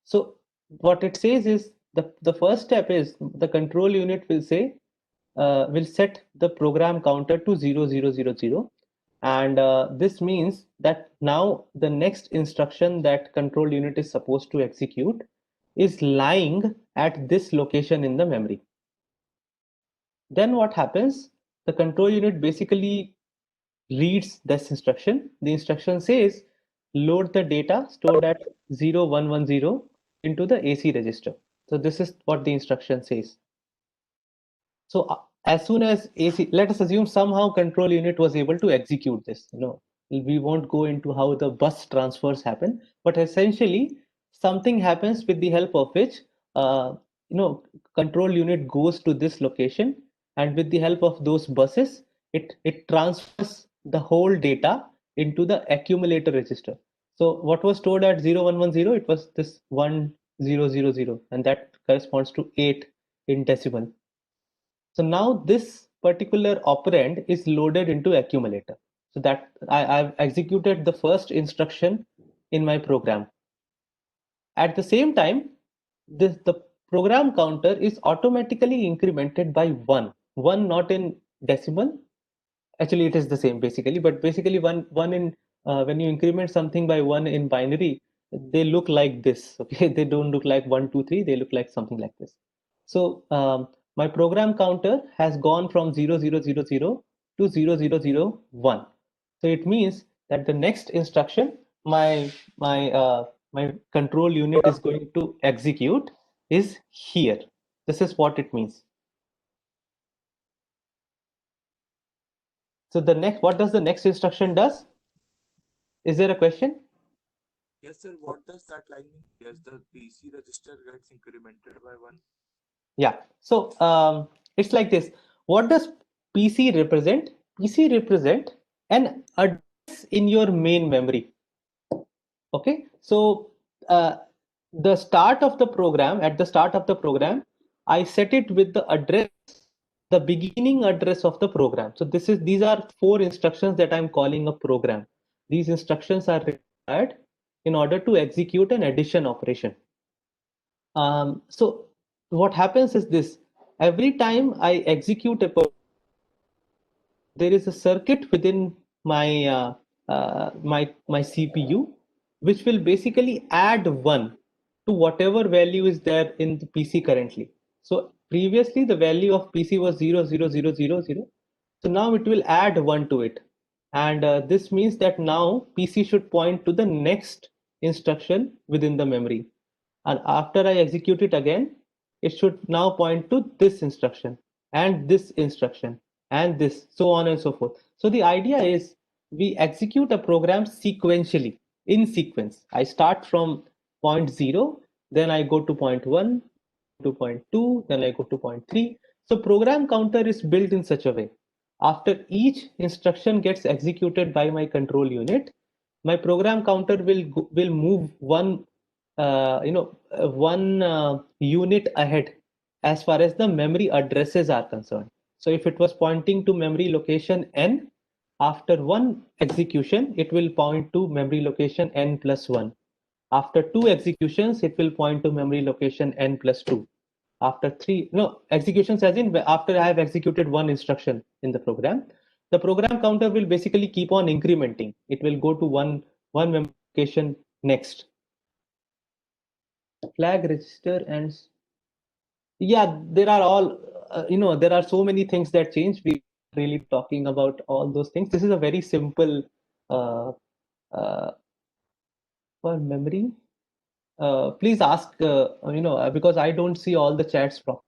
So what it says is the first step is the control unit will say will set the program counter to 0000, and this means that now the next instruction that control unit is supposed to execute is lying at this location in the memory. Then what happens? The control unit basically reads this instruction. The instruction says load the data stored at 0110 into the AC register. So this is what the instruction says. So as soon as AC, let us assume somehow control unit was able to execute this. We won't go into how the bus transfers happen, but essentially something happens with the help of which uh, control unit goes to this location, and with the help of those buses, it transfers the whole data into the accumulator register. So what was stored at 0110, it was this 1000, and that corresponds to 8 in decimal. So now this particular operand is loaded into accumulator. So that I've executed the first instruction in my program. At the same time, the program counter is automatically incremented by 1. 1 not in decimal. Actually, it is the same basically, but basically one in when you increment something by 1 in binary, they look like this. Okay, they don't look like 1, 2, 3. They look like something like this. So my program counter has gone from 0000 to 0001. So it means that the next instruction my control unit is going to execute is here. This is what it means. So what does the next instruction does? Is there a question? Yes, sir. What does that line mean? Yes, the PC register gets incremented by 1. Yeah. So it's like this. What does PC represent? PC represent an address in your main memory. Okay. So the start of the program, at the start of the program, I set it with the address, the beginning address of the program. So these are 4 instructions that I'm calling a program. These instructions are required in order to execute an addition operation. So what happens is this: every time I execute a program, there is a circuit within my my CPU which will basically add 1 to whatever value is there in the PC currently. So previously the value of PC was 00000. So now it will add 1 to it, and this means that now PC should point to the next instruction within the memory, and after I execute it again, it should now point to this instruction and this instruction and this, so on and so forth. So the idea is we execute a program sequentially, in sequence. I start from point 0, then I go to point 1, to point 2, then I go to point 3. So program counter is built in such a way. After each instruction gets executed by my control unit, my program counter will move one unit ahead as far as the memory addresses are concerned. So if it was pointing to memory location n, after one execution, it will point to memory location n plus 1. After 2 executions, it will point to memory location n plus 2. After 3, no, executions as in after I have executed 1 instruction in the program, the program counter will basically keep on incrementing. It will go to one memory location next. Flag register, and yeah, there are all there are so many things that change. We really talking about all those things. This is a very simple uh, for memory. please ask, because I don't see all the chats from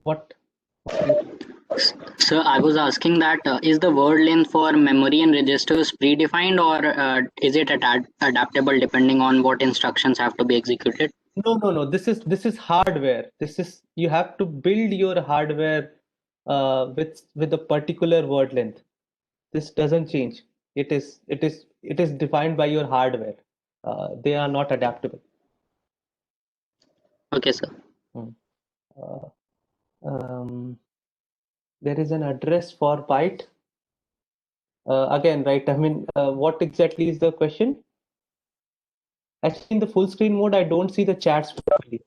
what. So I was asking that is the word length for memory and registers predefined, or is it adaptable depending on what instructions have to be executed? No. This is hardware. This is, you have to build your hardware with a particular word length. This doesn't change. It is defined by your hardware. They are not adaptable. Okay, sir. Uh, um, there is an address for byte. Again, right? I mean, what exactly is the question? Actually, in the full screen mode, I don't see the chats properly.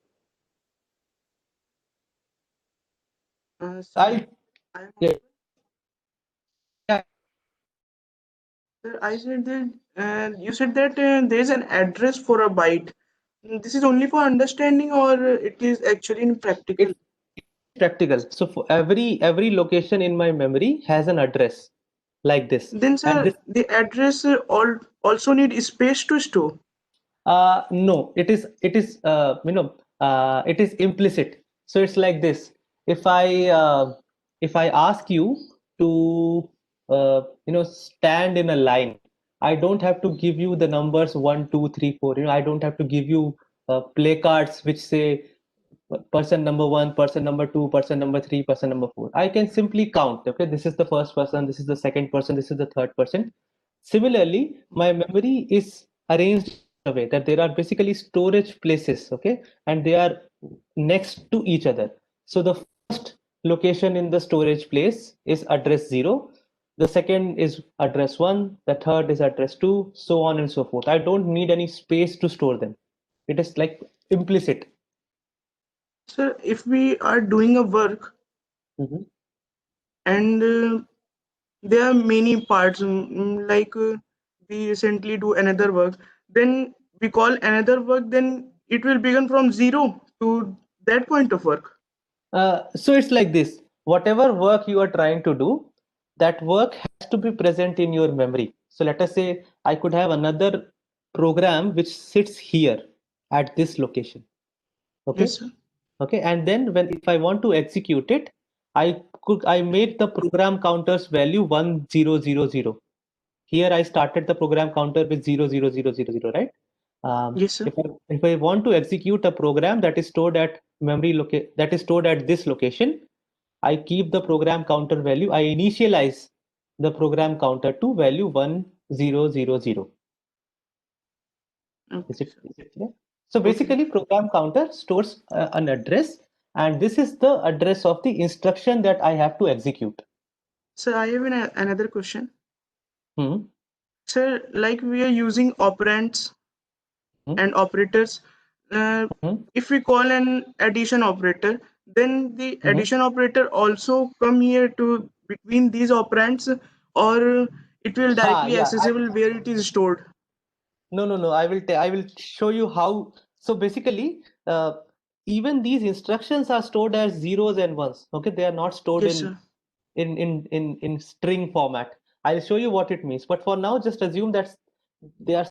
Sir, Yeah. sir, I said that you said that there is an address for a byte. This is only for understanding, or it is actually in practical? It's practical. So for every location in my memory has an address like this. Then, And sir, this, the address also need space to store. no, it is implicit. So it's like this. If I ask you to stand in a line, I don't have to give you the numbers 1, 2, 3, 4. I don't have to give you play cards which say person number 1, person number 2, person number 3, person number 4. I can simply count. Okay, this is the first person, this is the second person, this is the third person. Similarly, my memory is arranged in a way that there are basically storage places, okay, and they are next to each other. So the first location in the storage place is address 0, the second is address 1, the third is address 2, so on and so forth. I don't need any space to store them. It is like implicit. Sir, if we are doing a work Mhm. and there are many parts, like we recently do another work, then we call another work, then it will begin from zero to that point of work. So it's like this. Whatever work you are trying to do, that work has to be present in your memory. So let us say I could have another program which sits here at this location. Okay. Yes, sir. Okay. And then if I want to execute it, I made the program counter's value 1000. Here I started the program counter with 00000, right? Yes, sir. If I want to execute a program that is stored at that is stored at this location, I keep the program counter value. I initialize the program counter to value 1000. Is Okay, it clear? So okay. basically, program counter stores an address, and this is the address of the instruction that I have to execute. So I have another question. Hmm. Sir, like we are using operands Hmm. and operators. Hmm. If we call an addition operator, then the Hmm. addition operator also come here to between these operands, or it will directly Yeah. accessible where it is stored. No. I will show you how. So basically, even these instructions are stored as zeros and ones. Okay, they are not stored Yes, in sir. in string format. I'll show you what it means. But for now, just assume that they are.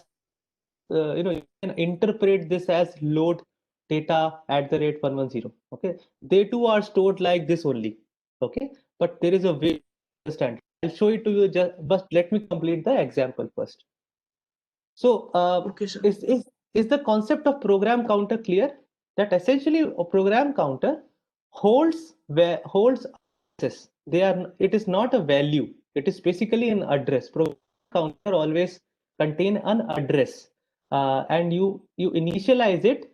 You can interpret this as load data at the rate 110. Okay, they too are stored like this only. Okay, but there is a way to understand. I'll show it to you. But let me complete the example first. So, Okay, sir. is the concept of program counter clear? That essentially a program counter holds addresses. It is not a value. It is basically an address. Program counter always contain an address, and you initialize it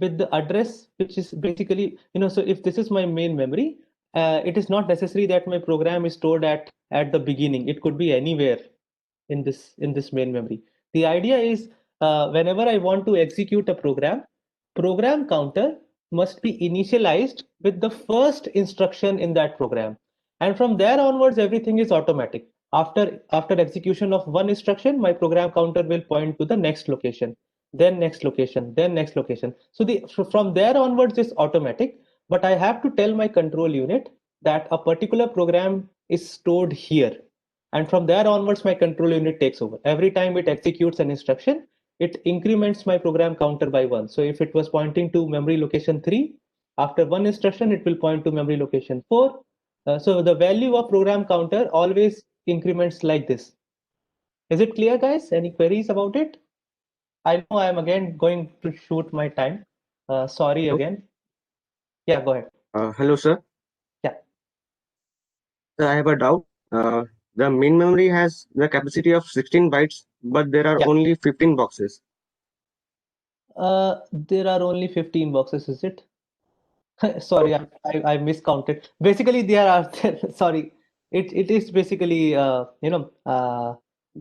with the address, which is basically, so if this is my main memory, it is not necessary that my program is stored at the beginning. It could be anywhere in this main memory. The idea is, whenever I want to execute a program counter must be initialized with the first instruction in that program, and from there onwards everything is automatic. After execution of one instruction, my program counter will point to the next location, then next location, then next location. So from there onwards is automatic, but I have to tell my control unit that a particular program is stored here, and from there onwards my control unit takes over. Every time it executes an instruction, it increments my program counter by 1. So if it was pointing to memory location 3, after one instruction, it will point to memory location 4. So the value of program counter always increments like this. Is it clear, guys? Any queries about it? I know I'm again going to shoot my time. Sorry Hello? again. Yeah, go ahead. Hello, sir. Yeah. Sir, I have a doubt. The main memory has the capacity of 16 bytes, but there are Yeah. only 15 boxes. There are only 15 boxes, is it? Sorry, I miscounted. Basically, there are sorry. It is basically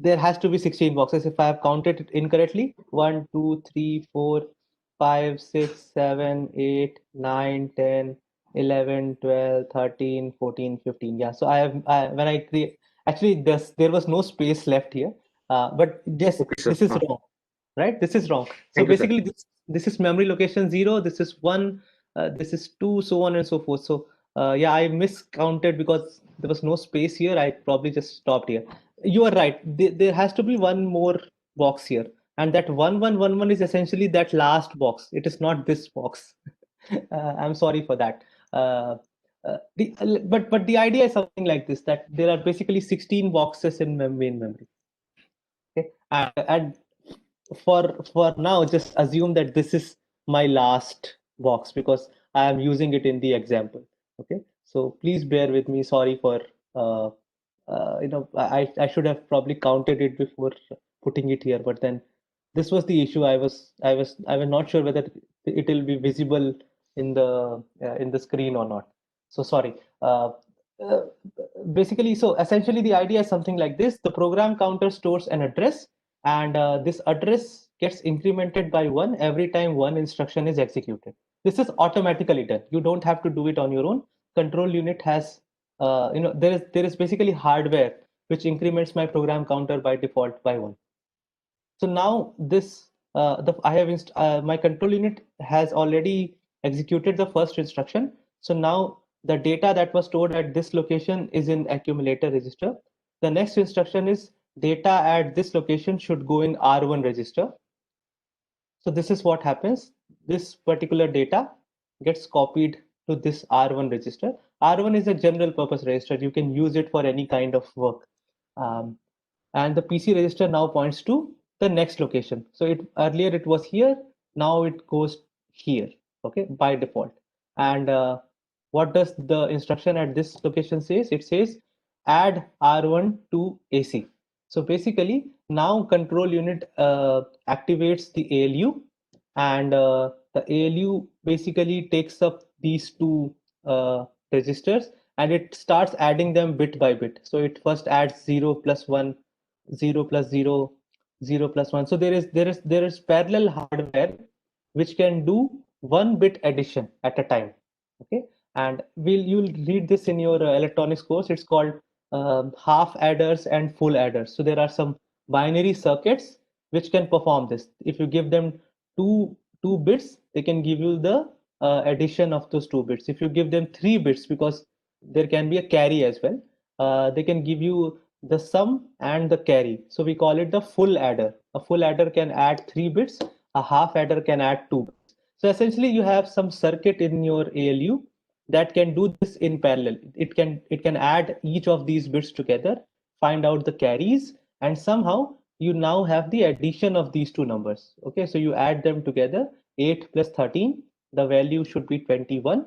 there has to be 16 boxes. If I have counted it incorrectly, 1, 2, 3, 4, 5, 6, 7, 8, 9, 10, 11, 12, 13, 14, 15. Yeah. So when I create actually there was no space left here. But yes, Okay, sir. this is wrong, right? This is wrong. So Thank you, sir. basically, this is memory location 0. This is 1. This is 2, so on and so forth. So yeah, I miscounted because there was no space here. I probably just stopped here. You are right. There has to be one more box here, and that 1111 is essentially that last box. It is not this box. I'm sorry for that. But the idea is something like this: that there are basically 16 boxes in memory. Okay, and for now, just assume that this is my last box because I am using it in the example. Okay, so please bear with me. Sorry for I should have probably counted it before putting it here, but then this was the issue. I was not sure whether it will be visible in the screen or not. So sorry. Uh, Basically, so essentially the idea is something like this: the program counter stores an address, and this address gets incremented by 1 every time one instruction is executed. This is automatically done. You don't have to do it on your own. Control unit has there is basically hardware which increments my program counter by default by 1. So now this my control unit has already executed the first instruction. So now the data that was stored at this location is in accumulator register. The next instruction is data at this location should go in R1 register. So this is what happens. This particular data gets copied to this R1 register. R1 is a general purpose register. You can use it for any kind of work. And the PC register now points to the next location. So earlier it was here, now it goes here, okay, by default. And what does the instruction at this location says? It says add R1 to AC. So basically now control unit activates the ALU, and the ALU basically takes up these two registers and it starts adding them bit by bit. So it first adds 0 plus 1, 0 plus 0, 0 plus 1. So there is parallel hardware which can do 1-bit addition at a time. Okay, and you'll read this in your electronics course. It's called half adders and full adders. So there are some binary circuits which can perform this. If you give them two bits, they can give you the addition of those 2 bits. If you give them 3 bits, because there can be a carry as well, they can give you the sum and the carry. So we call it the full adder. A full adder can add 3 bits, a half adder can add 2 bits. So essentially you have some circuit in your ALU that can do this in parallel. It can add each of these bits together, find out the carries, and somehow you now have the addition of these two numbers. Okay, so you add them together, 8 plus 13, the value should be 21.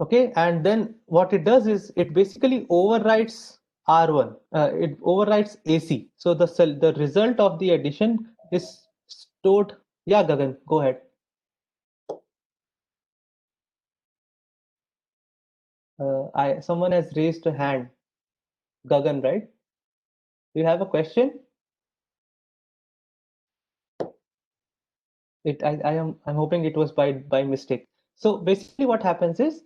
Okay, and then what it does is it basically overwrites R1, it overwrites AC. So the result of the addition is stored. Yeah, Gagan, go ahead. Someone has raised a hand. Gagan, right? Do you have a question? I'm hoping it was by mistake. So basically what happens is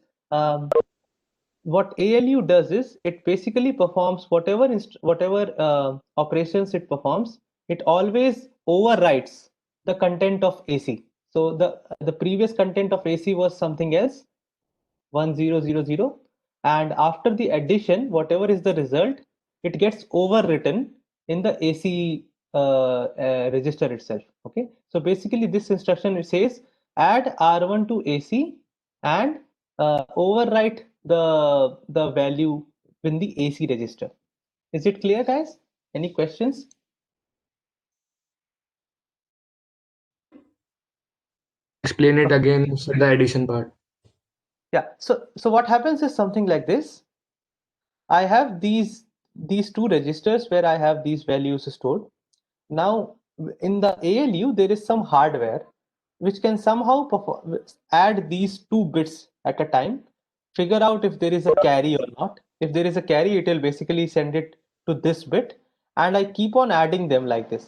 what ALU does is it basically performs whatever operations it performs. It always overwrites the content of AC. So the previous content of AC was something else, 1000, and after the addition, whatever is the result, it gets overwritten in the AC register itself. Okay, so basically this instruction, it says add R1 to AC and overwrite the value in the AC register. Is it clear, guys? Any questions? Explain it again, so the addition part. Yeah, so what happens is something like this. I have these two registers where I have these values stored. Now in the ALU there is some hardware which can somehow add these two bits at a time, figure out if there is a carry or not. If there is a carry, it will basically send it to this bit, and I keep on adding them like this: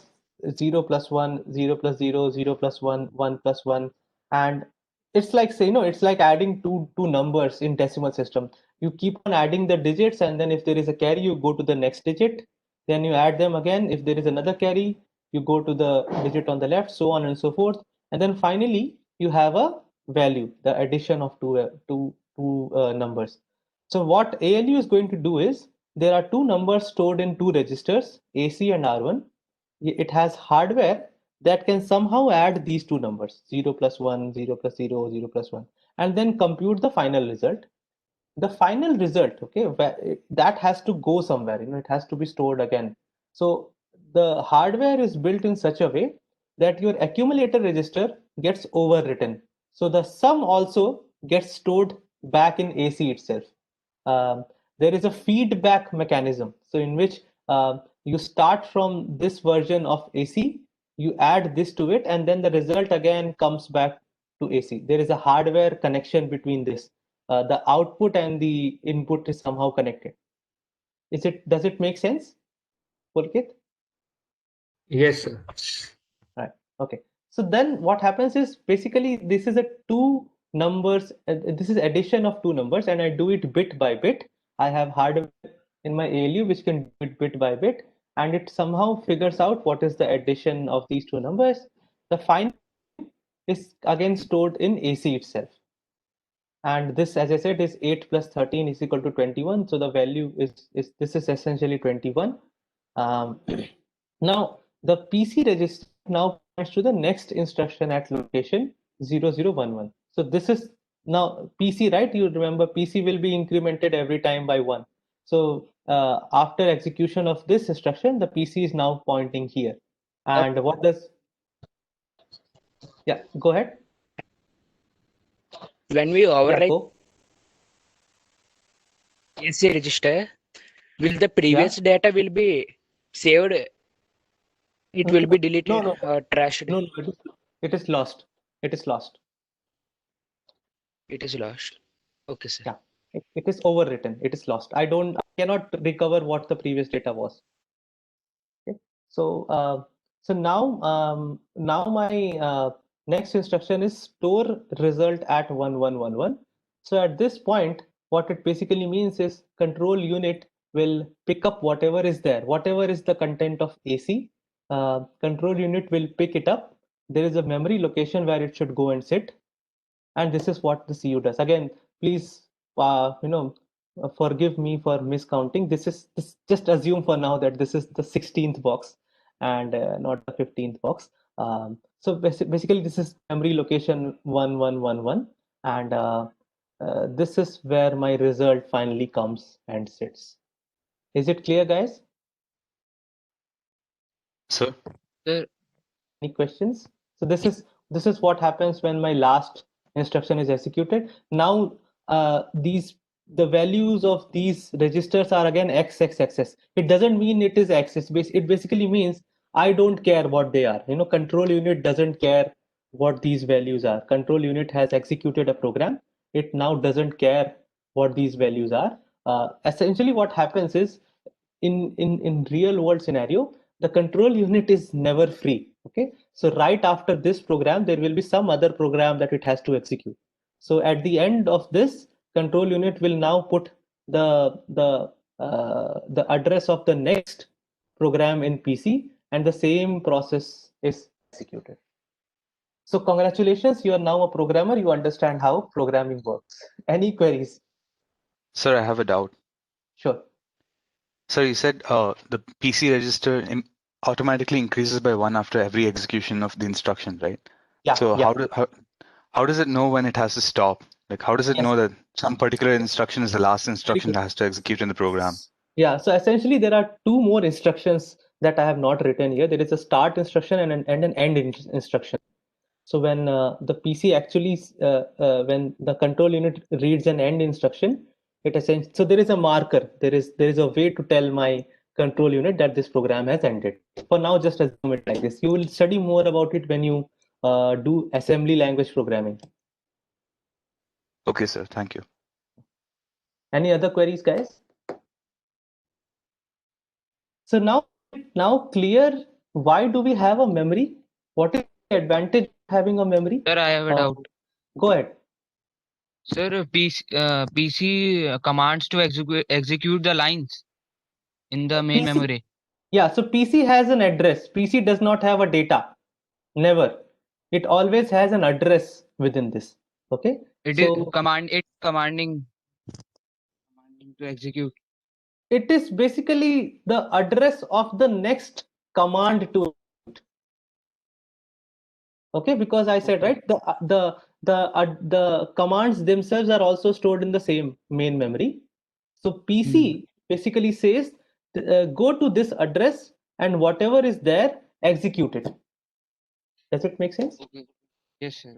0 plus 1, 0 plus 0, 0 plus 1, 1 plus 1. And it's like, say, it's like adding two numbers in decimal system. You keep on adding the digits, and then if there is a carry, you go to the next digit, then you add them again. If there is another carry, you go to the digit on the left, so on and so forth. And then finally you have a value, the addition of two numbers. So what ALU is going to do is, there are two numbers stored in two registers, AC and R1. It has hardware that can somehow add these two numbers, 0 plus 1, 0 plus 0, 0 plus 1, and then compute the final result. The final result, okay, that has to go somewhere, it has to be stored again. So the hardware is built in such a way that your accumulator register gets overwritten, so the sum also gets stored back in AC itself. There is a feedback mechanism, so in which you start from this version of AC, you add this to it, and then the result again comes back to AC. There is a hardware connection between this. The output and the input is somehow connected. Does it make sense, Pulkit? Yes, sir. Right. Okay. So then what happens is, basically this is a two numbers, this is addition of two numbers, and I do it bit by bit. I have hardware in my ALU which can do it bit by bit, and it somehow figures out what is the addition of these two numbers. The final is again stored in AC itself. And this, as I said, is 8 plus 13 is equal to 21. So the value is this is essentially 21. Now the PC register now points to the next instruction at location 0011. So this is now PC, right? You remember PC will be incremented every time by 1. So after execution of this instruction, the PC is now pointing here. And what does... Yeah, go ahead. When we Yeah, overwrite go. AC register, will the previous data will be saved? It will be deleted No, or trashed? no, it is lost. It is lost. It is lost. Okay, sir. Yeah, it is overwritten. It is lost. I cannot recover what the previous data was. Okay. So now my next instruction is store result at 1111. So at this point, what it basically means is control unit will pick up whatever is there, whatever is the content of AC. Control unit will pick it up. There is a memory location where it should go and sit, and this is what the CU does. Again, please, forgive me for miscounting. This just assume for now that this is the 16th box and not the 15th box. So basically, this is memory location 1111, and this is where my result finally comes and sits. Is it clear, guys? Sir? Any questions? So this is what happens when my last instruction is executed. Now the values of these registers are again x. It doesn't mean it is x. It basically means I don't care what they are. Control unit doesn't care what these values are. Control unit has executed a program. It now doesn't care what these values are. Essentially, what happens is, in real world scenario, the control unit is never free. Okay, so right after this program, there will be some other program that it has to execute. So at the end of this, control unit will now put the address of the next program in PC, and the same process is executed. So congratulations, you are now a programmer. You understand how programming works. Any queries? Sir, I have a doubt. Sure. Sir, you said the PC register automatically increases by 1 after every execution of the instruction, right? Yeah, So yeah. how does it know when it has to stop? Like, how does it Yes. know that some particular instruction is the last instruction that has to execute in the program? Yeah, so essentially there are two more instructions that I have not written here. There is a start instruction and an end instruction. So when the PC actually, when the control unit reads an end instruction, it essentially, so there is a marker. There is a way to tell my control unit that this program has ended. For now, just assume it like this. You will study more about it when you do assembly language programming. Okay, sir. Thank you. Any other queries, guys? So now clear, why do we have a memory? What is the advantage of having a memory? Sir, I have a doubt. Go ahead. Sir, PC commands to execute the lines in the main PC memory. Yeah, so PC has an address. PC does not have a data. Never. It always has an address within this. Okay. It is So commanding to execute. it is basically the address of the next command to it. Okay, because I said right, the commands themselves are also stored in the same main memory. So PC basically says, go to this address and whatever is there, execute it. Does it make sense? Okay. Yes, sir.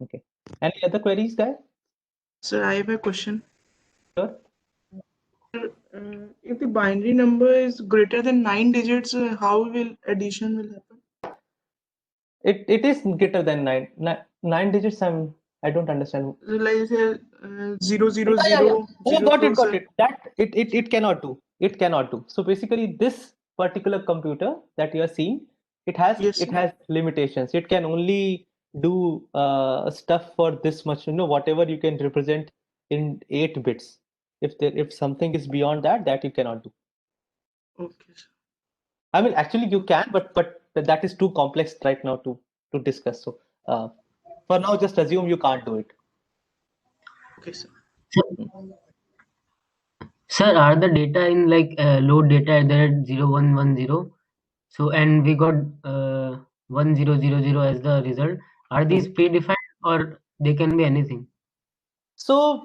Okay. Any other queries, guys? Sir, I have a question. Sure. If the binary number is greater than 9 digits, how will addition will happen? It is greater than nine digits. I don't understand. Like 0, 0, Yeah, yeah, yeah. 0, Oh, 0, got it, got 7. it. That it cannot do. It cannot do. So basically, this particular computer that you are seeing, it has limitations. It can only do stuff for this much. Whatever you can represent in 8 bits. If something is beyond that, that you cannot do. Okay, sir. I mean, actually you can, but that is too complex right now to discuss. So for now, just assume you can't do it. Okay, sir. Sir, are the data in like load data at the rate 0110? So and we got 1000 as the result. Are these predefined or they can be anything? So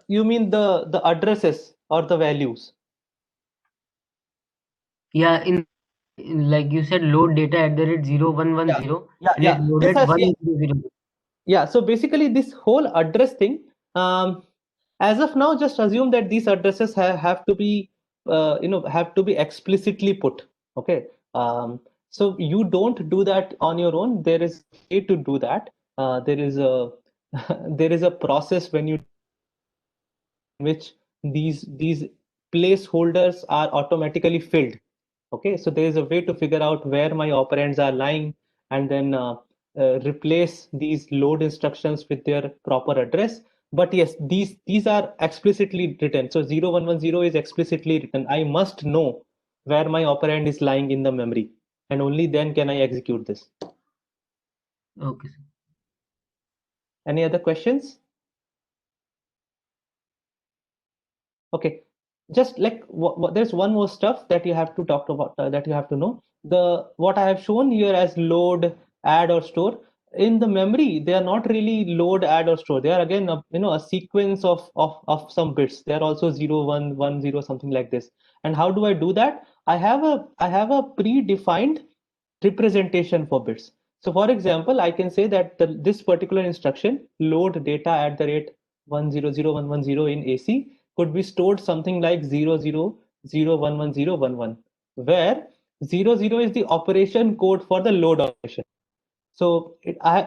you mean the addresses or the values? Yeah, in like you said, load data at the rate 0110. Yeah, And yeah. it loaded This has 100. Yeah, so basically this whole address thing, as of now, just assume that these addresses have to be, have to be explicitly put. Okay. So you don't do that on your own. There is a way to do that. There is a there is a process when you which these placeholders are automatically filled. Okay, so there is a way to figure out where my operands are lying and then replace these load instructions with their proper address. But yes, these are explicitly written. So 0110 is explicitly written. I must know where my operand is lying in the memory, and only then can I execute this. Okay. Any other questions? Okay, just like there's one more stuff that you have to talk about, that you have to know. What I have shown here as load, add, or store in the memory, they are not really load, add, or store. They are again a sequence of some bits. They are also 0 1 1 0, something like this. And how do I do that? I have a predefined representation for bits. So for example, I can say that this particular instruction, load data at the rate 1001110 in AC, could be stored something like 00011011, where 00 is the operation code for the load operation. So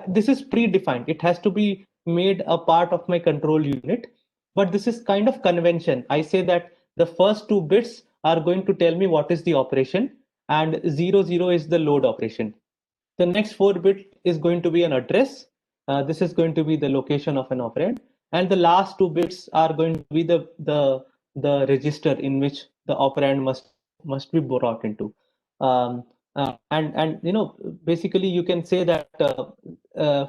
this is predefined. It has to be made a part of my control unit. But this is kind of convention. I say that the first 2 bits are going to tell me what is the operation, and 00 is the load operation. The next 4 bit is going to be an address. This is going to be the location of an operand, and the last 2 bits are going to be the register in which the operand must be brought into. And basically you can say that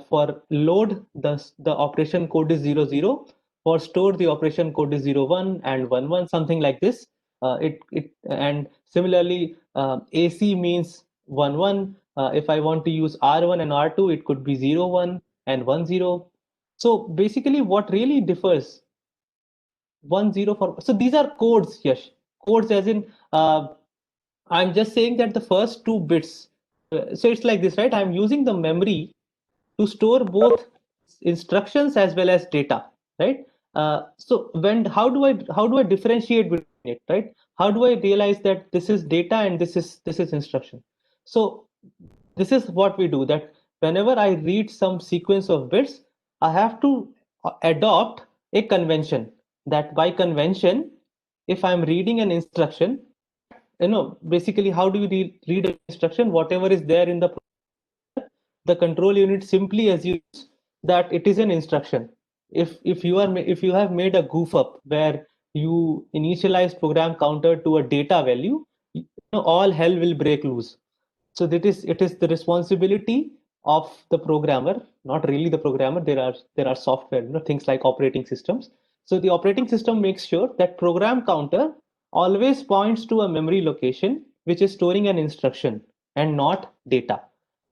for load the operation code is 00. For store the operation code is 01 and 11, something like this. And similarly, AC means 1 1. If I want to use R1 and R2, it could be 0 1 and 1 0. So basically, what really differs 1 0 for, so these are codes, Yash. Codes as in, I'm just saying that the first two bits. So it's like this, right? I'm using the memory to store both instructions as well as data, right? So how do I differentiate between it, right? How do I realize that this is data and this is instruction? So this is what we do, that whenever I read some sequence of bits, I have to adopt a convention, that by convention, if I'm reading an instruction, basically, how do you read an instruction? Whatever is there in the control unit simply assumes that it is an instruction. If you have made a goof up where you initialize program counter to a data value, all hell will break loose. So it is the responsibility of the programmer, not really the programmer. There are software, things like operating systems. So the operating system makes sure that program counter always points to a memory location which is storing an instruction and not data.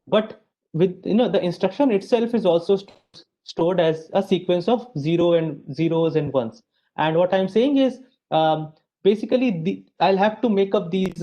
But with the instruction itself is also stored as a sequence of zeros and ones. And what I'm saying is, basically I'll have to make up these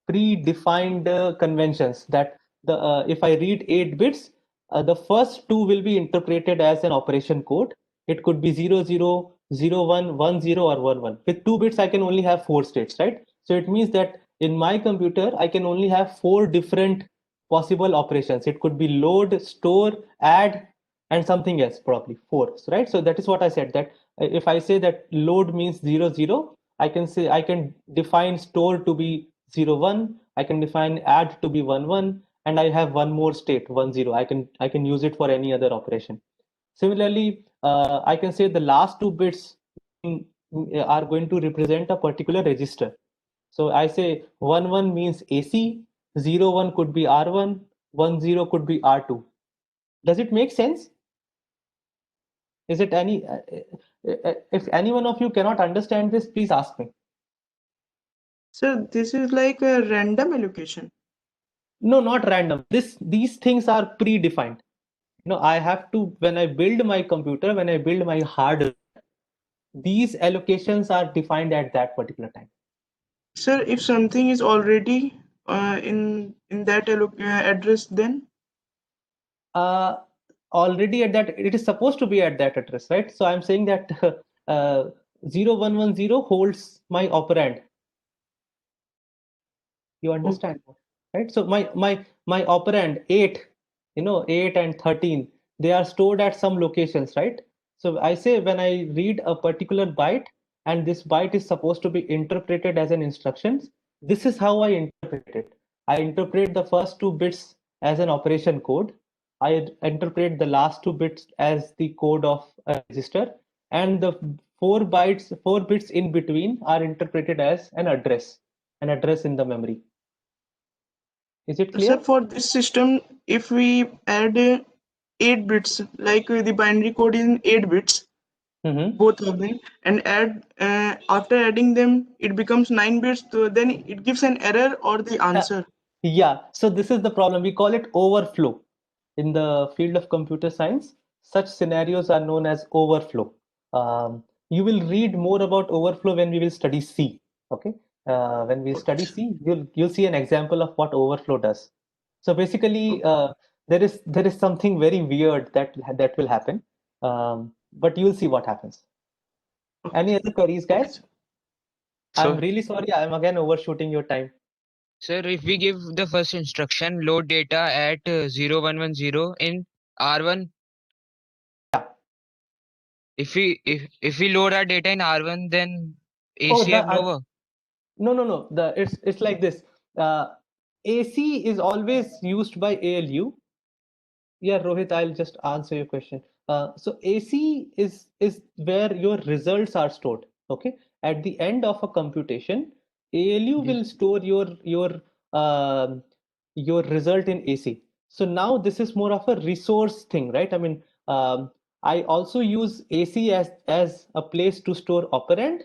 predefined conventions, that if I read 8 bits, the first two will be interpreted as an operation code. It could be 0 0 0 1 1 0 or 1 1. With 2 bits I can only have 4 states, right? So it means that in my computer I can only have 4 different possible operations. It could be load, store, add, and something else, probably 4, right? So that is what I said, that if I say that load means 0 0, I can define store to be 0 1, I can define add to be 1 1, and I have one more state 1 0. I can use it for any other operation. Similarly, I can say the last 2 bits are going to represent a particular register. So I say 1 1 means AC, 0 1 could be R1, 1 0 could be R2. Does it make sense? Is it if any one of you cannot understand this, please ask me. So this is like a random allocation. No, not random. These things are predefined. I have to, when I build my computer, when I build my hardware, these allocations are defined at that particular time. Sir, if something is already in that address, then already at that, it is supposed to be at that address, right? So I'm saying that 0110 holds my operand. You understand, right? So my operand 8, 8 and 13, they are stored at some locations, right? So I say when I read a particular byte and this byte is supposed to be interpreted as an instruction, this is how I interpret it. I interpret the first 2 bits as an operation code. I interpret the last 2 bits as the code of a register, and the 4 bits in between are interpreted as an address in the memory. Is it clear? Sir, for this system, if we add 8 bits, like the binary code in 8 bits, both of them, and add after adding them, it becomes 9 bits. So then it gives an error or the answer. Yeah. So this is the problem. We call it overflow. In the field of computer science, such scenarios are known as overflow. You will read more about overflow when we will study C. Okay. When we study C, you'll see an example of what overflow does. So basically, there is something very weird that will happen, but you'll see what happens. Any other queries, guys? I'm really sorry. I'm again overshooting your time. Sir, if we give the first instruction, load data at 0110 in R1. Yeah. If we load our data in R1, then ACM over. No. It's like this. AC is always used by ALU. Yeah, Rohit, I'll just answer your question. So AC is where your results are stored. Okay, at the end of a computation, ALU will store your result in AC. So now this is more of a resource thing, right? I mean, I also use AC as a place to store operand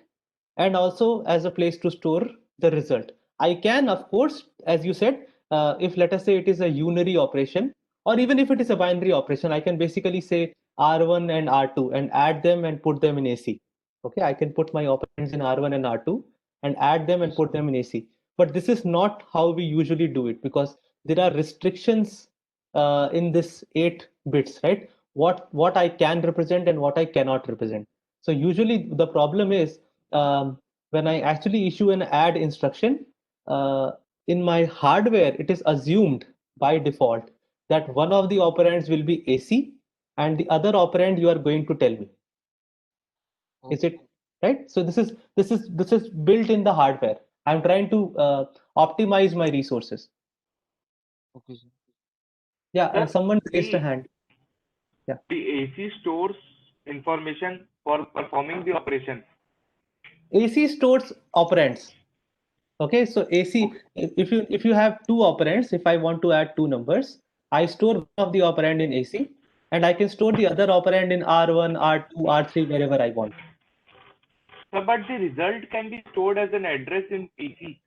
and also as a place to store the result. I can, of course, as you said, if let us say it is a unary operation, or even if it is a binary operation, I can basically say R1 and R2 and add them and put them in AC. Okay, I can put my operands in R1 and R2 and add them and put them in AC. But this is not how we usually do it because there are restrictions in this 8 bits, right? What I can represent and what I cannot represent. So usually the problem is when I actually issue an add instruction, in my hardware, it is assumed by default that one of the operands will be AC and the other operand you are going to tell me. Is it right? So this is built in the hardware. I'm trying to optimize my resources. Okay, sir. Yeah, Sir, someone raised a hand. Yeah. The AC stores information for performing the operation. AC stores operands. Okay, so AC, if you have two operands, if I want to add two numbers, I store one of the operand in AC, and I can store the other operand in R1, R2, R3, wherever I want. Sir, but the result can be stored as an address in PC.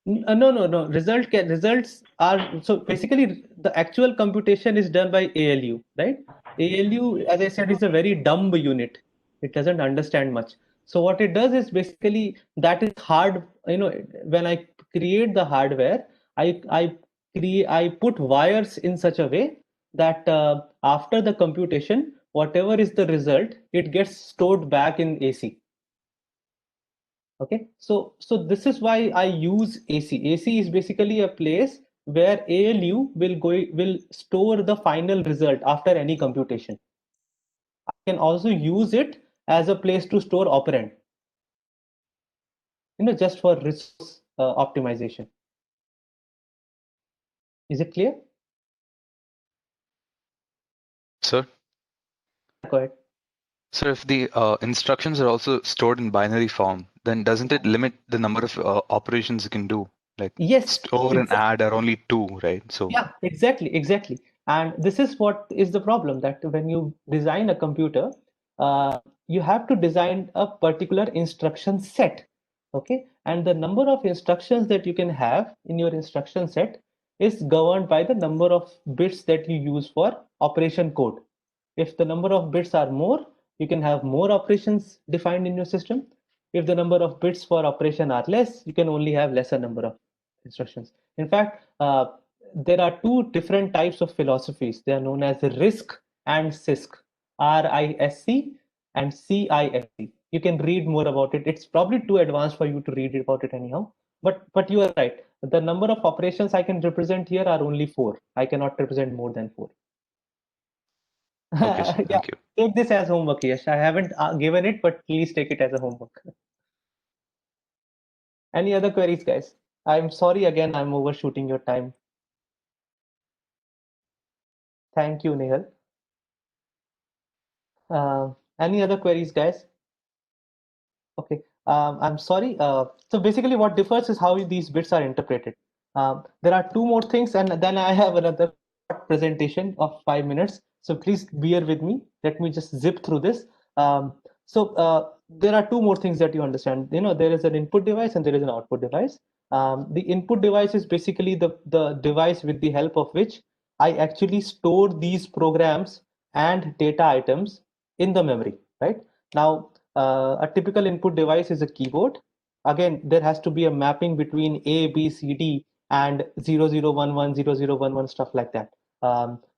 No. Results are, so basically the actual computation is done by ALU, right? ALU, as I said, is a very dumb unit. It doesn't understand much. So what it does is basically that is hard. When I create the hardware, I put wires in such a way that after the computation, whatever is the result, it gets stored back in AC. Okay, so this is why I use AC. AC is basically a place where ALU will store the final result after any computation. I can also use it as a place to store operand, just for resource optimization. Is it clear? Sir? Go ahead. So if the instructions are also stored in binary form, then doesn't it limit the number of operations you can do? Like yes, store and add are only 2, right? So yeah, exactly. And this is what is the problem, that when you design a computer, you have to design a particular instruction set. Okay, and the number of instructions that you can have in your instruction set is governed by the number of bits that you use for operation code. If the number of bits are more, you can have more operations defined in your system. If the number of bits for operation are less, you can only have lesser number of instructions. In fact, there are two different types of philosophies. They are known as RISC and CISC, RISC and CISC. You can read more about it. It's probably too advanced for you to read about it anyhow. But you are right. The number of operations I can represent here are only 4. I cannot represent more than 4. okay, sir, thank you. Take this as homework, Yash. I haven't given it, but please take it as a homework. Any other queries, guys? I'm sorry again, I'm overshooting your time. Thank you, Nehal. Any other queries, guys? Okay, I'm sorry. So basically what differs is how these bits are interpreted. There are two more things, and then I have another presentation of 5 minutes. So please bear with me. Let me just zip through this. There are two more things that you understand. There is an input device and there is an output device. The input device is basically the device with the help of which I actually store these programs and data items in the memory, right? Now, a typical input device is a keyboard. Again, there has to be a mapping between A, B, C, D, and 0011, 0011, stuff like that.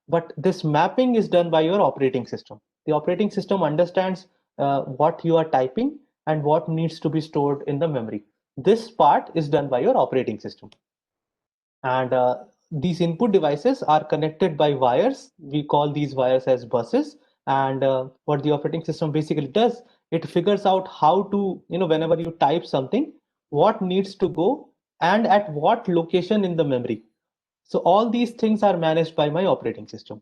But this mapping is done by your operating system. The operating system understands what you are typing and what needs to be stored in the memory. This part is done by your operating system. And these input devices are connected by wires. We call these wires as buses. And what the operating system basically does, it figures out how to, whenever you type something, what needs to go and at what location in the memory. So all these things are managed by my operating system.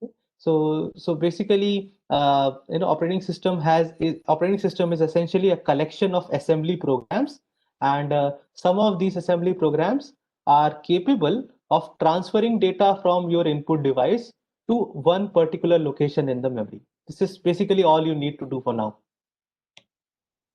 Okay? So basically, operating system is essentially a collection of assembly programs, and some of these assembly programs are capable of transferring data from your input device to one particular location in the memory. This is basically all you need to do for now.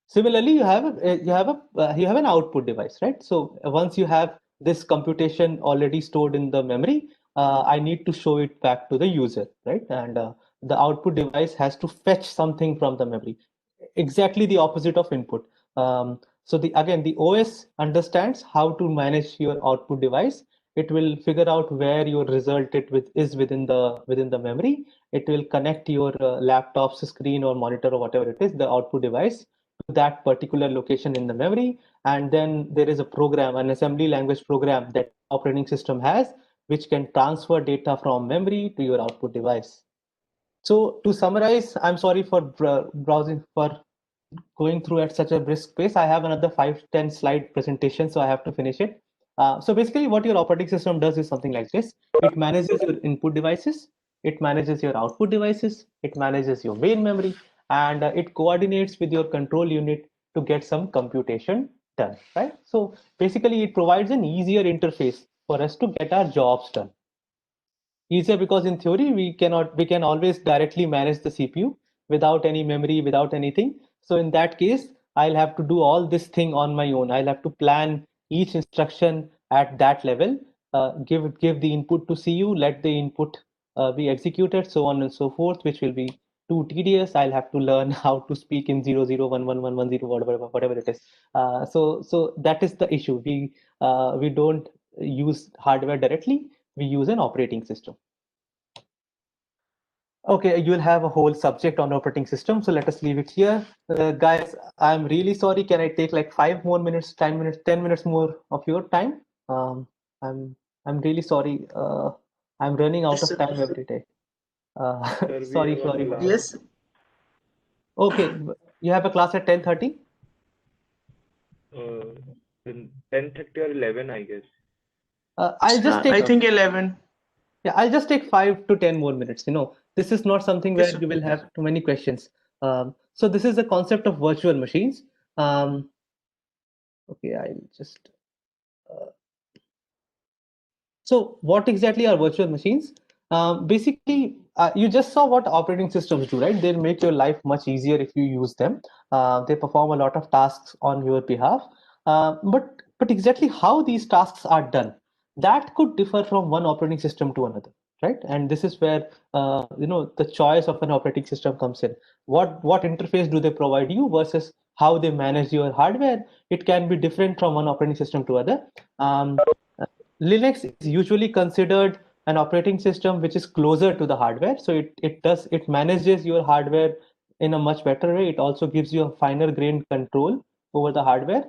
Similarly, you have an output device, right? So once you have this computation already stored in the memory, I need to show it back to the user, right? And the output device has to fetch something from the memory, exactly the opposite of input. So the OS understands how to manage your output device. It will figure out where your result is within the memory. It will connect your laptop's screen or monitor or whatever it is, the output device, to that particular location in the memory. And then there is a program, an assembly language program that operating system has, which can transfer data from memory to your output device. So to summarize, I'm sorry for browsing, for going through at such a brisk pace. I have another 5-10 slide presentation, so I have to finish it. So basically what your operating system does is something like this. It manages your input devices, it manages your output devices, it manages your main memory, and it coordinates with your control unit to get some computation done, right? So basically it provides an easier interface for us to get our jobs done. Easier because in theory we can always directly manage the CPU without any memory, without anything. So in that case, I'll have to do all this thing on my own. I'll have to plan each instruction at that level, give the input to CU, let the input be executed, so on and so forth, which will be too tedious. I'll have to learn how to speak in 00111110, whatever it is. So that is the issue. We don't use hardware directly. We use an operating system. Okay, you'll have a whole subject on operating system, so let us leave it here. Guys, I'm really sorry. Can I take like 5 more minutes, 10 minutes more of your time? I'm really sorry. I'm running out of time every day. Sorry. Yes. Okay, you have a class at 10:30? 10:30 or 11, I guess. I'll just take. I think 11. Yeah, I'll just take 5 to 10 more minutes. This is not something where you will have too many questions. So this is the concept of virtual machines. Okay, I'll just. So what exactly are virtual machines? Basically, you just saw what operating systems do, right? They make your life much easier if you use them. They perform a lot of tasks on your behalf. But exactly how these tasks are done, that could differ from one operating system to another, right? And this is where the choice of an operating system comes in. What interface do they provide you versus how they manage your hardware? It can be different from one operating system to other. Linux is usually considered an operating system which is closer to the hardware. So it manages your hardware in a much better way. It also gives you a finer grained control over the hardware.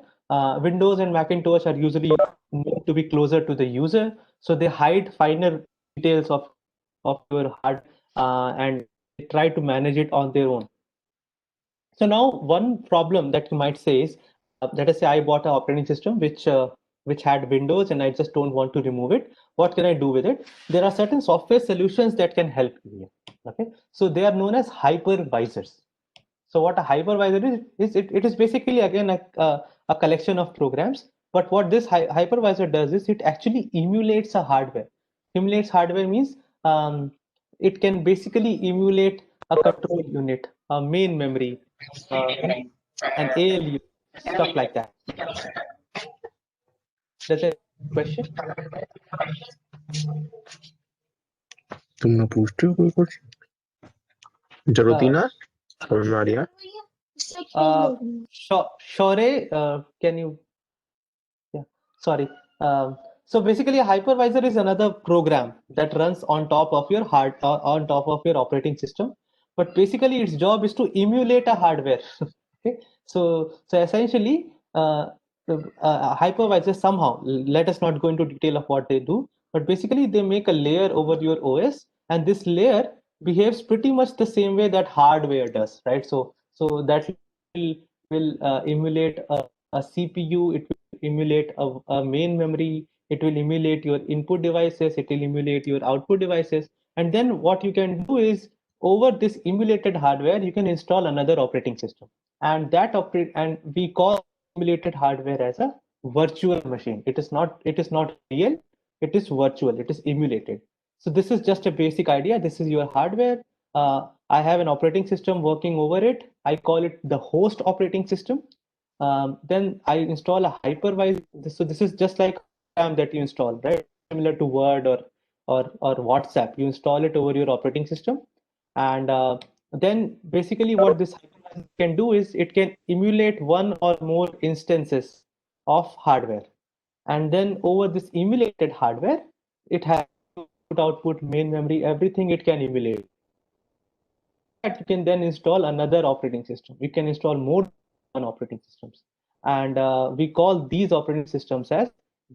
Windows and Macintosh are usually known to be closer to the user. So they hide finer details of your hardware and they try to manage it on their own. So now one problem that you might say is, let us say I bought an operating system which had Windows and I just don't want to remove it. What can I do with it? There are certain software solutions that can help you here. Okay, so they are known as hypervisors. So what a hypervisor is it is basically again a collection of programs. But what this hypervisor does is it actually emulates a hardware. Emulates hardware means it can basically emulate a control unit, a main memory, an ALU, stuff like that. That's a question. तुमने पूछते हो कोई कुछ जरूरत ही ना समझ में आ रही है Shore, can you? Yeah, sorry. So basically, a hypervisor is another program that runs on top of your on top of your operating system. But basically, its job is to emulate a hardware. Okay, so essentially, hypervisors somehow. Let us not go into detail of what they do, but basically, they make a layer over your OS, and this layer behaves pretty much the same way that hardware does, right? So that will emulate a CPU. It will emulate a main memory. It will emulate your input devices. It will emulate your output devices. And then what you can do is, over this emulated hardware, you can install another operating system. And we call emulated hardware as a virtual machine. It is not real. It is virtual. It is emulated. So this is just a basic idea. This is your hardware. I have an operating system working over it. I call it the host operating system. Then I install a hypervisor. So this is just like that you install, right? Similar to Word or WhatsApp. You install it over your operating system, and then basically what this hypervisor can do is it can emulate one or more instances of hardware, and then over this emulated hardware, it has output, main memory, everything it can emulate. That you can then install another operating system. You can install more than one operating systems, and we call these operating systems as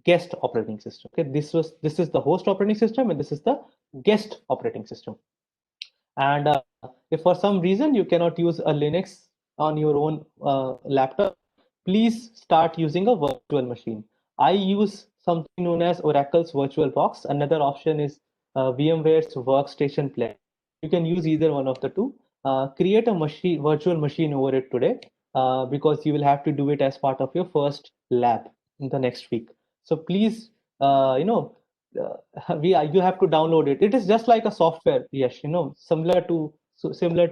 guest operating system. Okay, this is the host operating system, and this is the guest operating system. And if for some reason you cannot use a Linux on your own laptop, please start using a virtual machine. I use something known as Oracle's VirtualBox. Another option is VMware's Workstation Player. You can use either one of the two. Create a virtual machine over it today, because you will have to do it as part of your first lab in the next week. So please, you know, you have to download it. It is just like a software, yes, similar to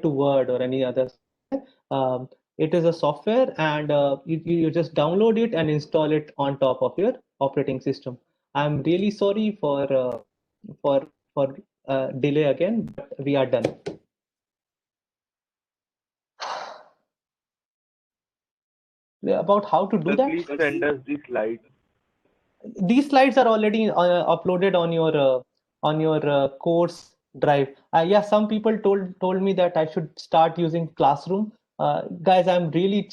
Word or any other. It is a software, and you just download it and install it on top of your operating system. I'm really sorry for delay again, but we are done. About how to do that, please send us the slides. These slides are already uploaded on your course drive. Yeah, some people told me that I should start using Classroom. Guys, I'm really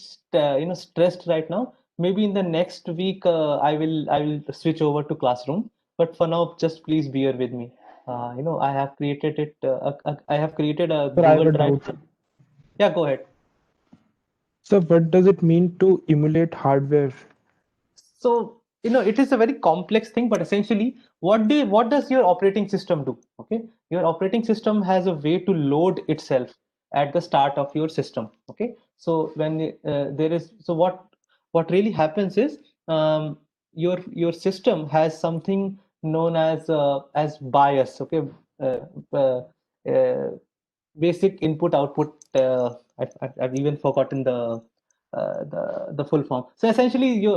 stressed right now. Maybe in the next week I will switch over to Classroom. But for now, just please bear with me. I have created it. I have created a Sir, I have Google a Drive. doubt. Yeah, go ahead. So what does it mean to emulate hardware? So it is a very complex thing, but essentially what does your operating system do? Okay, your operating system has a way to load itself at the start of your system. Okay, so when what really happens is, your system has something known as BIOS. Okay, uh, uh, uh, basic input output. I've even forgotten the full form. So essentially,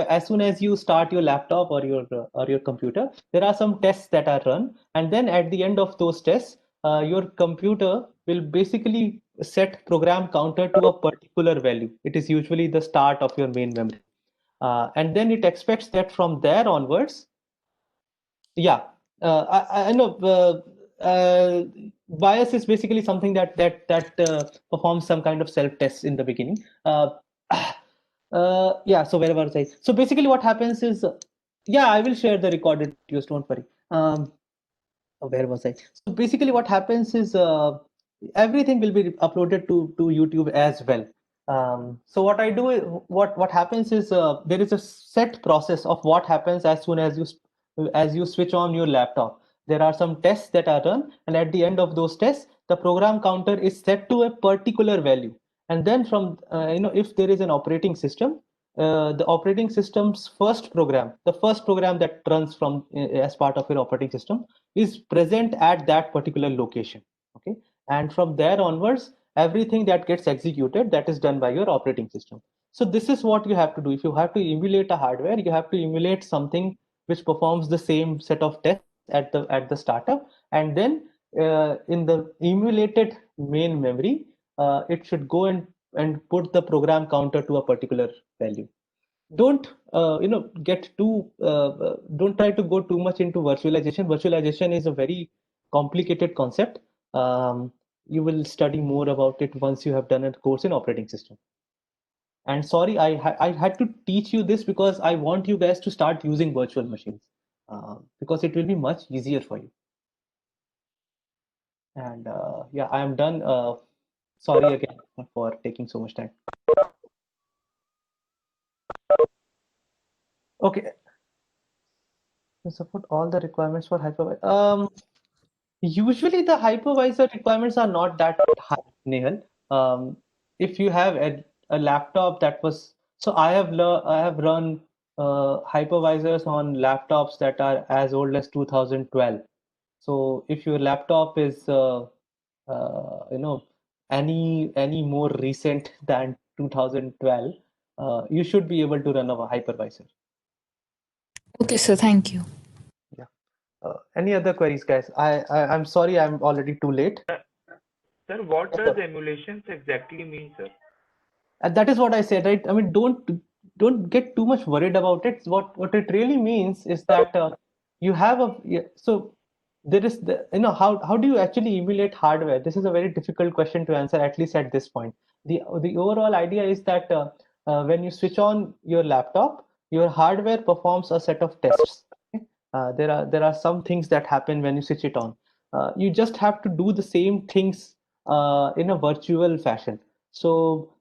as soon as you start your laptop or your computer, there are some tests that are run, and then at the end of those tests, your computer will basically set program counter to a particular value. It is usually the start of your main memory, and then it expects that from there onwards. Yeah, I know. Bias is basically something that performs some kind of self tests in the beginning. Yeah. So wherever I so basically what happens is, yeah, I will share the recorded videos. Don't worry. Where was I? So basically what happens is, everything will be uploaded to YouTube as well. So what I do is, what happens is, there is a set process of what happens as soon as you switch on your laptop. There are some tests that are run, and at the end of those tests, the program counter is set to a particular value. And then from if there is an operating system, the operating system's the first program that runs from as part of your operating system, is present at that particular location. Okay, and from there onwards, everything that gets executed, that is done by your operating system. So this is what you have to do. If you have to emulate a hardware, you have to emulate something which performs the same set of tests at the startup, and then in the emulated main memory, it should go and put the program counter to a particular value. Don't don't try to go too much into virtualization. Virtualization is a very complicated concept. You will study more about it once you have done a course in operating system. And sorry, I had to teach you this because I want you guys to start using virtual machines, because it will be much easier for you. And yeah, I am done. Sorry again for taking so much time. Okay. To support all the requirements for hypervisor. Usually the hypervisor requirements are not that high, Nehal. If you have a laptop that was, so I have run hypervisors on laptops that are as old as 2012. So if your laptop is any more recent than 2012, you should be able to run a hypervisor. Okay, sir. Thank you. Yeah. Any other queries, guys? I'm sorry, I'm already too late. Sir, what does emulations exactly mean, sir? And that is what I said, right? I mean, don't get too much worried about it. What it really means is that you have so there is how do you actually emulate hardware? This is a very difficult question to answer, at least at this point. The overall idea is that when you switch on your laptop, your hardware performs a set of tests. Okay? There are some things that happen when you switch it on. You just have to do the same things in a virtual fashion. So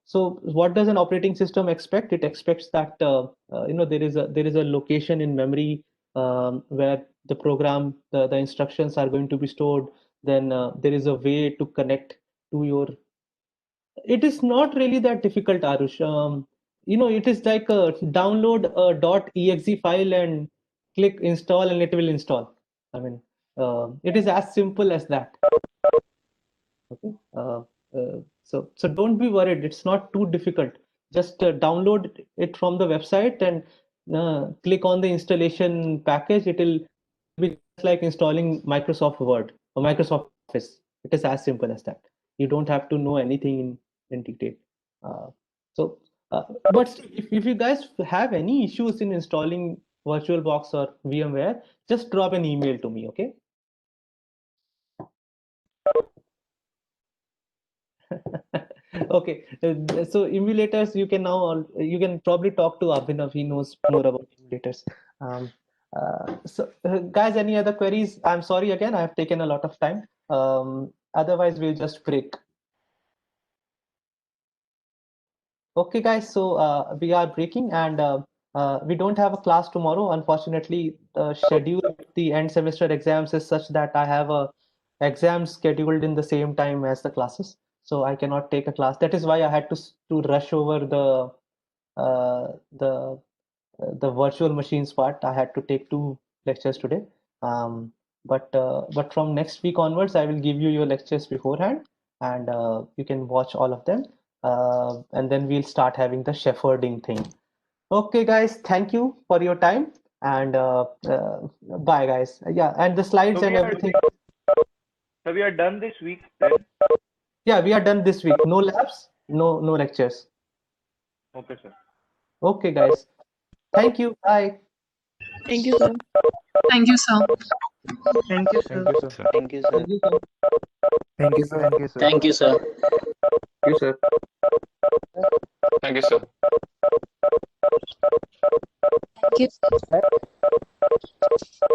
what does an operating system expect? It expects that there is a location in memory where the program, the instructions are going to be stored. Then there is a way to connect to your. It is not really that difficult, Arush. It is like download a .exe file and click install, and it will install. I mean, it is as simple as that. Okay. So don't be worried. It's not too difficult. Just download it from the website and click on the installation package. It will be just like installing Microsoft Word or Microsoft Office. It is as simple as that. You don't have to know anything in detail. So, but still, if you guys have any issues in installing VirtualBox or VMware, just drop an email to me, okay? Okay, so emulators, you can probably talk to Abhinav. He knows more about emulators. Guys, any other queries? I'm sorry again, I have taken a lot of time. Otherwise, we'll just break. Okay, guys, so we are breaking, and we don't have a class tomorrow. Unfortunately, the schedule of the end semester exams is such that I have a exam scheduled in the same time as the classes, so I cannot take a class. That is why I had to rush over uh, the the virtual machines part. I had to take 2 lectures today. But from next week onwards, I will give you your lectures beforehand, and you can watch all of them. And then we'll start having the shepherding thing. Okay, guys, thank you for your time, and bye, guys. Yeah, and the slides So and everything. So we are done this week then? Yeah, we are done this week. No labs, no lectures. Okay, sir. Okay, guys. Thank you. Bye. Thank you, sir. Thank you, sir. Thank you, sir. Thank you, sir. Thank you, sir. Thank you, sir. Thank you, sir. Thank you, sir. Thank you, sir. You, sir. Thank you, sir. Thank you, sir.